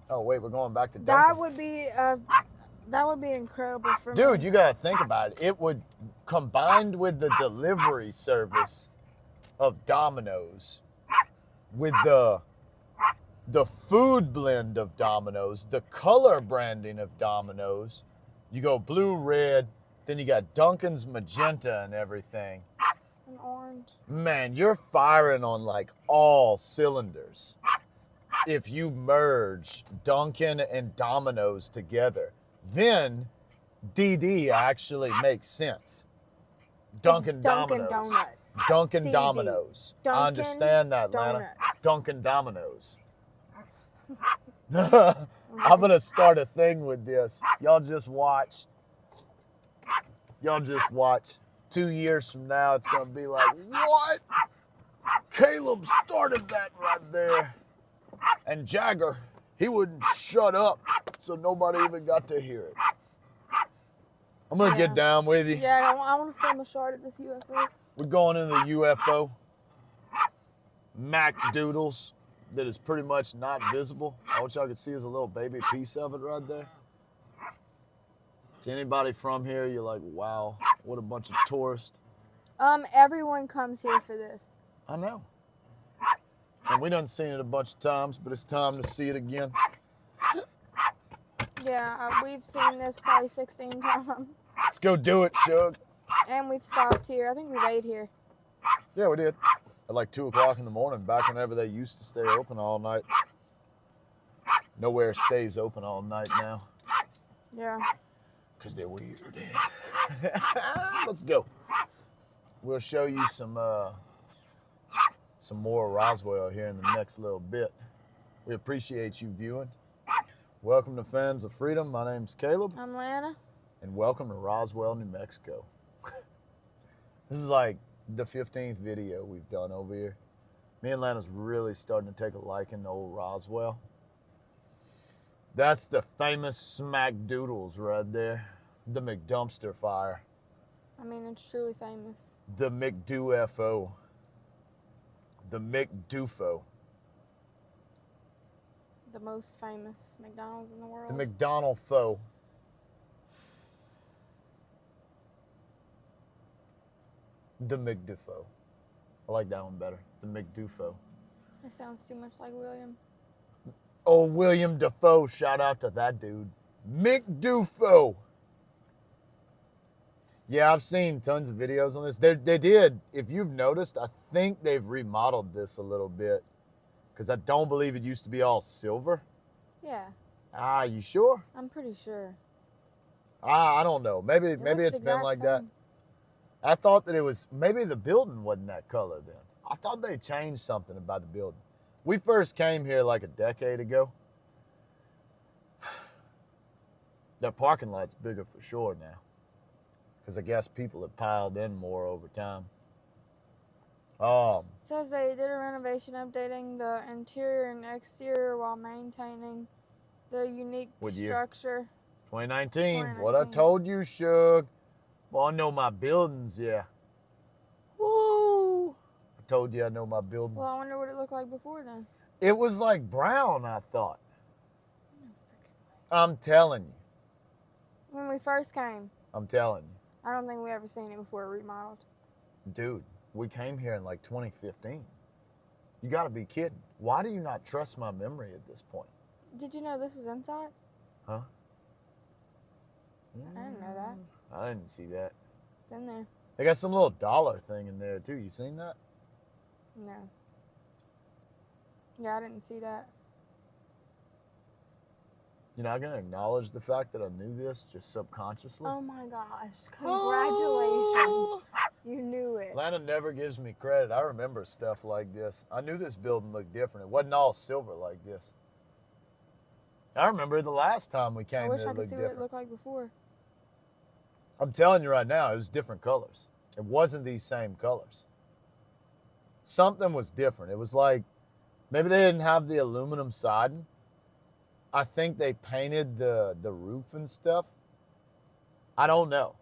A: Oh wait, we're going back to Dunkin'.
B: That would be incredible for me.
A: Dude, you gotta think about it. It would, combined with the delivery service of Domino's, with the food blend of Domino's, the color branding of Domino's. You go blue, red, then you got Dunkin's magenta and everything.
B: And orange.
A: Man, you're firing on like all cylinders if you merge Dunkin' and Domino's together. Then DD actually makes sense. Dunkin'
B: Dunkin'
A: Domino's.
B: Donuts.
A: Dunkin'
B: DD.
A: Domino's. I
B: Dunkin'
A: understand that, Lana.
B: Donuts.
A: Dunkin' Domino's. I'm going to start a thing with this. Y'all just watch. 2 years from now, it's going to be like, what? Caleb started that right there. And Jagger, he wouldn't shut up, so nobody even got to hear it. I'm going to get down with you.
B: Yeah, I want to film a shot at this UFO.
A: We're going in the UFO. Mac Doodles that is pretty much not visible. All y'all can see is a little baby piece of it right there. To anybody from here, you're like, wow, what a bunch of tourists.
B: Everyone comes here for this.
A: I know. And we done seen it a bunch of times, but it's time to see it again.
B: Yeah, we've seen this probably 16 times.
A: Let's go do it, Shug.
B: And we've stopped here. I think we've ate here.
A: Yeah, we did. At like 2 o'clock in the morning, back whenever they used to stay open all night. Nowhere stays open all night now.
B: Yeah.
A: Because they're weird. Let's go. We'll show you some more Roswell here in the next little bit. We appreciate you viewing. Welcome to Fans of Freedom. My name's Caleb.
B: I'm Lana.
A: And welcome to Roswell, New Mexico. This is like the 15th video we've done over here. Me and Lana's really starting to take a liking to old Roswell. That's the famous Smack Doodles right there. The McDumpster fire.
B: I mean, it's truly famous.
A: The McDoofo. The McDoofo.
B: The most famous McDonald's in the world.
A: The McDonald foe. The McDoofo. I like that one better. The McDoofo.
B: That sounds too much like William.
A: Oh, William Dafoe. Shout out to that dude. McDoofo. Yeah, I've seen tons of videos on this. They did, if you've noticed, I think they've remodeled this a little bit. Because I don't believe it used to be all silver.
B: Yeah.
A: Ah, you sure?
B: I'm pretty sure.
A: I don't know. Maybe it's been like that.
B: Same.
A: I thought that it was, maybe the building wasn't that color then. I thought they changed something about the building. We first came here like a decade ago. Their parking lot's bigger for sure now. Because I guess people have piled in more over time.
B: It says they did a renovation updating the interior and exterior while maintaining the unique structure.
A: 2019. What I told you, Shug. Well, I know my buildings, yeah. Woo! I told you I know my buildings.
B: Well, I wonder what it looked like before then.
A: It was like brown, I thought. I'm telling you.
B: When we first came.
A: I'm telling you.
B: I don't think we ever seen it before it remodeled.
A: Dude, we came here in like 2015. You gotta be kidding. Why do you not trust my memory at this point?
B: Did you know this was inside?
A: Huh?
B: I didn't know that.
A: I didn't see that.
B: It's in there.
A: They got some little dollar thing in there too. You seen that?
B: No. Yeah, I didn't see that.
A: You're not gonna acknowledge the fact that I knew this just subconsciously?
B: Oh my gosh. Congratulations. You knew it.
A: Lana never gives me credit. I remember stuff like this. I knew this building looked different. It wasn't all silver like this. I remember the last time we came
B: I wish
A: here,
B: I
A: it
B: could
A: looked
B: see what
A: different.
B: it looked like before.
A: I'm telling you right now, it was different colors. It wasn't these same colors. Something was different. It was like, maybe they didn't have the aluminum siding. I think they painted the roof and stuff. I don't know.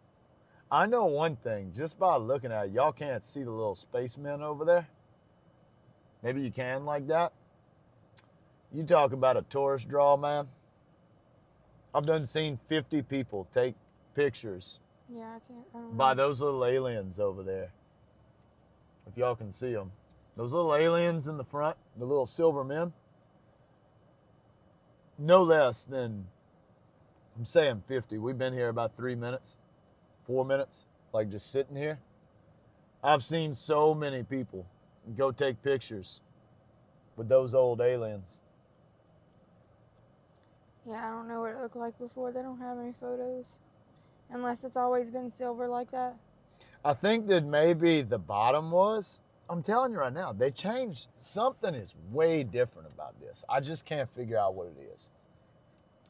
A: I know one thing, just by looking at it, y'all can't see the little spacemen over there. Maybe you can like that. You talk about a tourist draw, man. I've done seen 50 people take pictures
B: Yeah, I don't
A: by
B: know.
A: those little aliens over there. If y'all can see them. Those little aliens in the front, the little silver men. No less than, I'm saying 50. We've been here about 3 minutes, 4 minutes, like just sitting here. I've seen so many people go take pictures with those old aliens.
B: Yeah, I don't know what it looked like before. They don't have any photos. Unless it's always been silver like that.
A: I think that maybe the bottom was, I'm telling you right now, they changed. Something is way different about this. I just can't figure out what it is.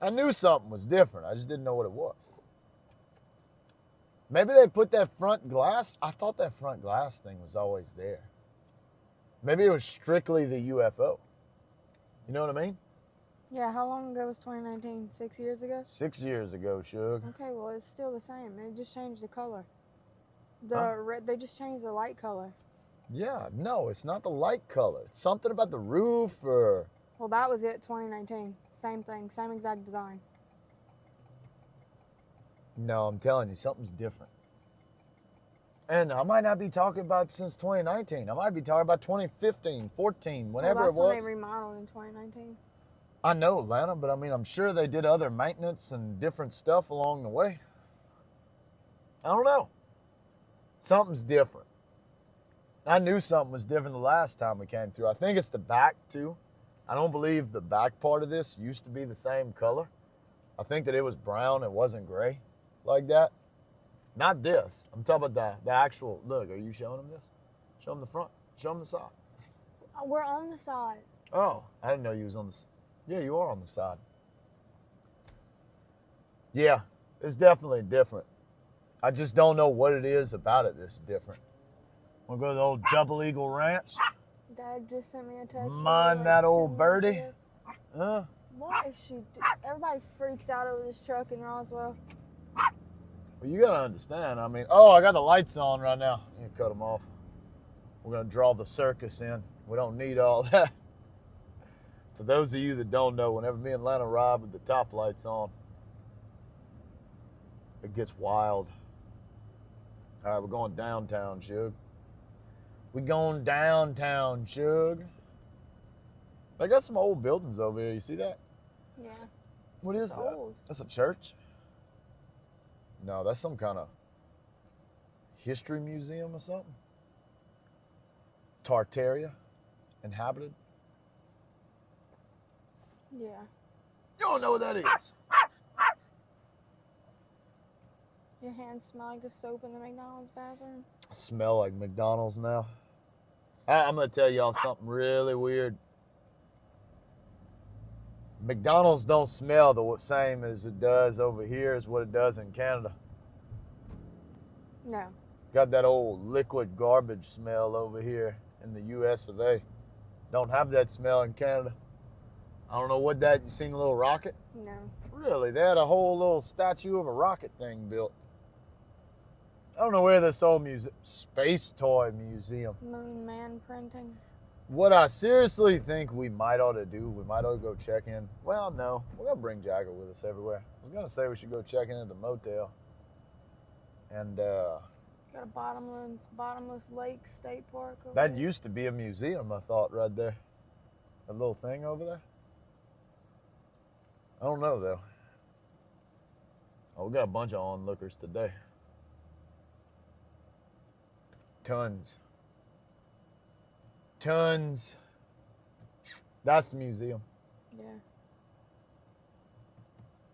A: I knew something was different. I just didn't know what it was. Maybe they put that front glass. I thought that front glass thing was always there. Maybe it was strictly the UFO. You know what I mean?
B: Yeah, how long ago was 2019? 6 years ago?
A: 6 years ago, Suge.
B: Okay, well, it's still the same. They just changed the color.
A: Huh?
B: They just changed the light color.
A: Yeah, no, it's not the light color. It's something about the roof or...
B: Well, that was it, 2019. Same thing, same exact design.
A: No, I'm telling you, something's different. And I might not be talking about since 2019. I might be talking about 2015, 14, whenever
B: well, that's
A: it was.
B: when they remodeled in 2019.
A: I know Atlanta, but I mean, I'm sure they did other maintenance and different stuff along the way. I don't know. Something's different. I knew something was different the last time we came through. I think it's the back, too. I don't believe the back part of this used to be the same color. I think that it was brown. It wasn't gray like that. Not this. I'm talking about the actual... Look, are you showing them this? Show them the front. Show them the side.
B: We're on the side.
A: Oh, I didn't know you was on the... Yeah, you are on the side. Yeah, it's definitely different. I just don't know what it is about it that's different. Want to go to the old Double Eagle Ranch?
B: Dad just sent me a text.
A: Mind that old birdie? Huh?
B: What is she doing? Everybody freaks out over this truck in Roswell.
A: Well, you got to understand. I mean, oh, I got the lights on right now. You cut them off. We're going to draw the circus in. We don't need all that. For those of you that don't know, whenever me and Lana ride with the top lights on, it gets wild. All right, we're going downtown, Suge. We going downtown, Suge. They got some old buildings over here. You see that?
B: Yeah.
A: What is
B: It's
A: that?
B: old.
A: That's a church? No, that's some kind of history museum or something. Tartaria, inhabited.
B: Yeah.
A: You don't know what that is.
B: Your hands smell like the soap in the McDonald's bathroom.
A: I smell like McDonald's now. I'm going to tell y'all something really weird. McDonald's don't smell the same as it does over here as what it does in Canada.
B: No.
A: Got that old liquid garbage smell over here in the US of A. Don't have that smell in Canada. I don't know what that, you seen the little rocket?
B: No.
A: Really, they had a whole little statue of a rocket thing built. I don't know where this old space toy museum.
B: Moon man printing.
A: What I seriously think we might ought to do, we might ought to go check in. Well, no, we're going to bring Jagger with us everywhere. I was going to say we should go check in at the motel. And
B: Got a bottomless lake state park over
A: that
B: there.
A: used to be a museum, I thought, right there. That little thing over there. I don't know, though. Oh, we got a bunch of onlookers today. Tons. That's the museum.
B: Yeah.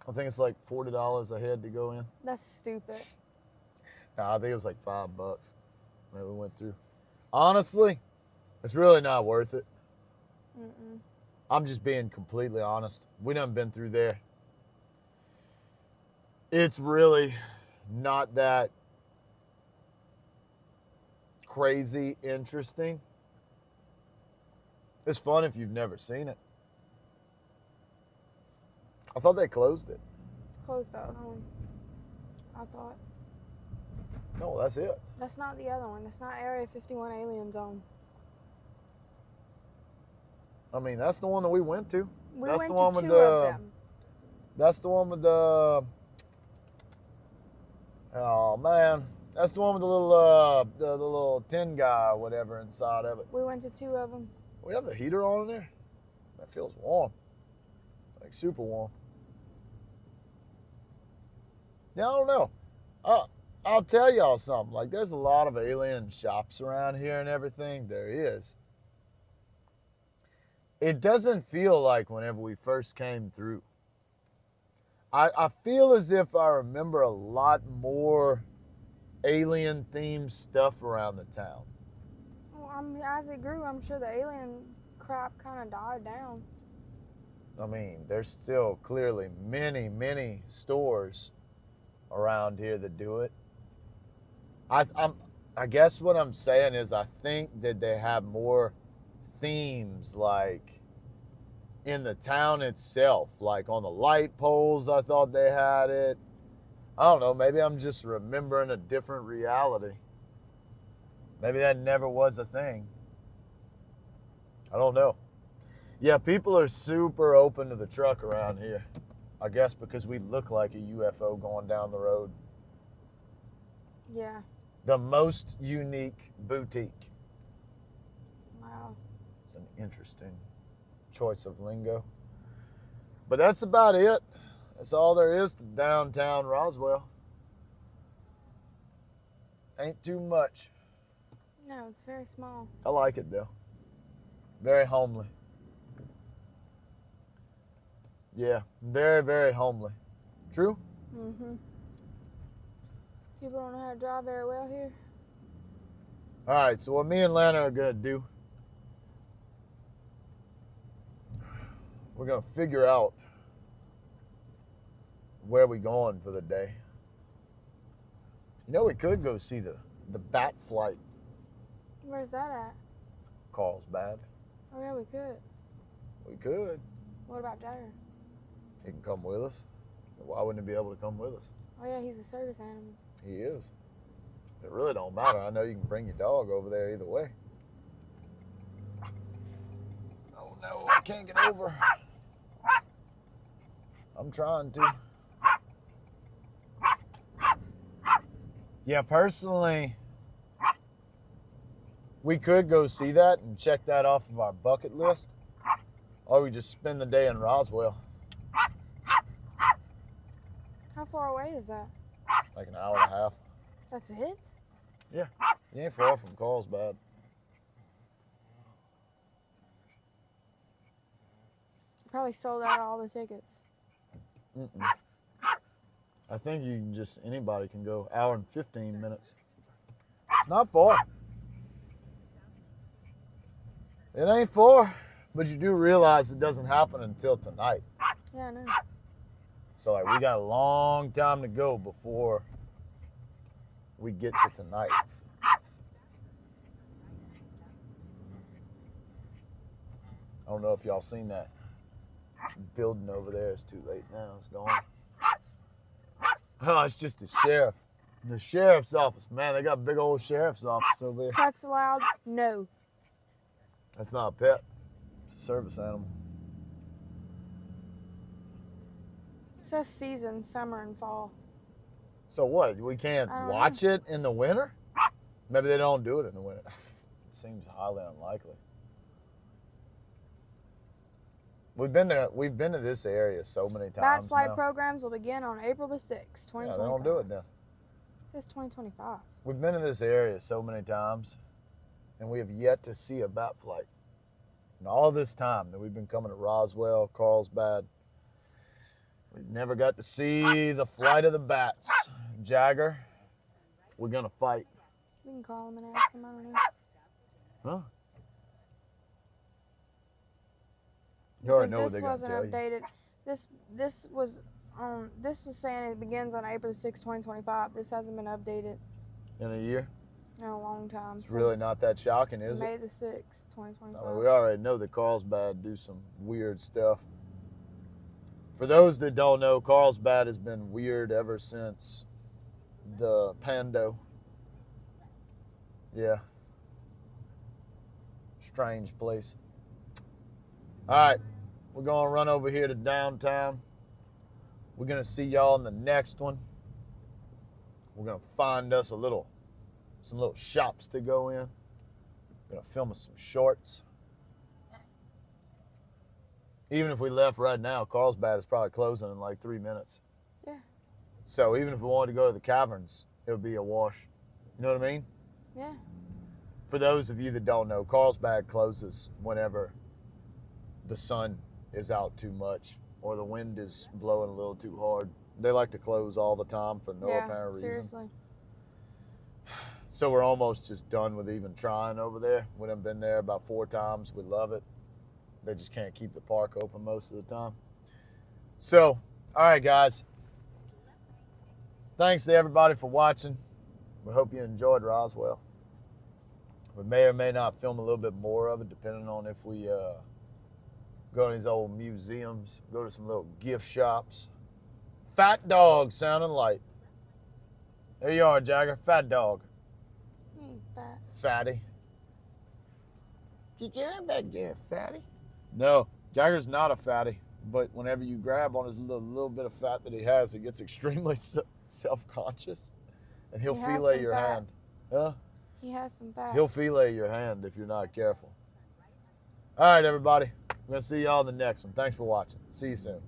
A: I think it's like $40 a head to go in.
B: That's stupid.
A: Nah, I think it was like $5 that we went through. Honestly, it's really not worth it.
B: Mm-mm.
A: I'm just being completely honest. We done been through there. It's really not that crazy interesting. It's fun if you've never seen it. I thought they closed it.
B: Closed up. I thought.
A: No, that's it.
B: That's not the other one. That's not Area 51 Alien Zone.
A: I mean, that's the one that we went to.
B: We
A: That's
B: went
A: the one
B: to
A: with
B: two of them.
A: That's the one with the. Oh man, that's the one with the little tin guy or whatever inside of it.
B: We went to two of them.
A: We have the heater on in there. That feels warm, like super warm. Yeah, I don't know. I'll tell y'all something. Like, there's a lot of alien shops around here and everything. There is. It doesn't feel like whenever we first came through. I feel as if I remember a lot more alien-themed stuff around the town.
B: Well, as it grew, I'm sure the alien crap kind of died down.
A: I mean, there's still clearly many, many stores around here that do it. I guess what I'm saying is I think that they have more themes, like in the town itself, like on the light poles. I thought they had it. I don't know, maybe I'm just remembering a different reality. Maybe that never was a thing. I don't know. Yeah, people are super open to the truck around here. I guess because we look like a UFO going down the road.
B: Yeah.
A: The most unique boutique.
B: Wow.
A: It's an interesting choice of lingo. But that's about it. That's all there is to downtown Roswell. Ain't too much.
B: No, it's very small.
A: I like it though. Very homely. Yeah, very, very homely. True?
B: Mm-hmm. People don't know how to drive very well here.
A: All right, so what me and Lana are going to do, we're going to figure out where we going for the day. You know, we could go see the bat flight.
B: Where's that at?
A: Carlsbad.
B: Oh, yeah, we could.
A: We could.
B: What about Jagger?
A: He can come with us. Why wouldn't he be able to come with us?
B: Oh, yeah, he's a service animal.
A: He is. It really don't matter. I know you can bring your dog over there either way. Oh, no, I can't get over. I'm trying to. Yeah, personally, we could go see that and check that off of our bucket list. Or we just spend the day in Roswell.
B: How far away is that?
A: Like an hour and a half.
B: That's it?
A: Yeah, you ain't far from Carlsbad.
B: Probably sold out all the tickets.
A: Mm-mm. I think you can just, anybody can go. Hour and 15 minutes. It's not far. It ain't far, but you do realize it doesn't happen until tonight.
B: Yeah, I know.
A: So like we got a long time to go before we get to tonight. I don't know if y'all seen that building over there. It's too late now. It's gone. Oh, it's just the sheriff. The sheriff's office. Man, they got a big old sheriff's office over there.
B: Pets allowed? No.
A: That's not a pet. It's a service animal.
B: It says season, summer and fall.
A: So what? We can't watch it in the winter? Maybe they don't do it in the winter. It seems highly unlikely. We've been to this area so many times.
B: Bat flight
A: now.
B: programs will begin on April the 6th, 2025.
A: Yeah, they don't do it then.
B: It says 2025.
A: We've been to this area so many times, and we have yet to see a bat flight. And all this time that we've been coming to Roswell, Carlsbad, we've never got to see the flight of the bats. Jagger, we're gonna fight.
B: We can call him and ask him. I don't know.
A: Huh? You already know what
B: This
A: they're gonna
B: wasn't
A: tell you.
B: updated. This was saying it begins on April 6, 2025. This hasn't been updated
A: In a year?
B: in a long time.
A: It's really not that shocking, is it?
B: May the 6th, 2025.
A: I mean, we already know that Carlsbad do some weird stuff. For those that don't know, Carlsbad has been weird ever since the Pando. Yeah. Strange place. All right. We're going to run over here to downtown. We're going to see y'all in the next one. We're going to find us some little shops to go in. We're going to film us some shorts. Even if we left right now, Carlsbad is probably closing in like 3 minutes.
B: Yeah.
A: So even if we wanted to go to the caverns, it would be a wash. You know what I mean?
B: Yeah.
A: For those of you that don't know, Carlsbad closes whenever the sun is out too much or the wind is blowing a little too hard. They like to close all the time for no apparent reason.
B: Seriously.
A: So we're almost just done with even trying over there. We done been there about 4 times. We love it. They just can't keep the park open most of the time. So, all right, guys. Thanks to everybody for watching. We hope you enjoyed Roswell. We may or may not film a little bit more of it, depending on if we go to these old museums, go to some little gift shops. Fat dog sounding like. There you are, Jagger. Fat dog.
B: He ain't fat.
A: Fatty. Did you have back there, fatty? No, Jagger's not a fatty, but whenever you grab on his little bit of fat that he has, he gets extremely self-conscious, and he'll fillet your hand. Huh?
B: He has some fat.
A: He'll fillet your hand if you're not careful. All right, everybody. We're going to see y'all in the next one. Thanks for watching. See you soon.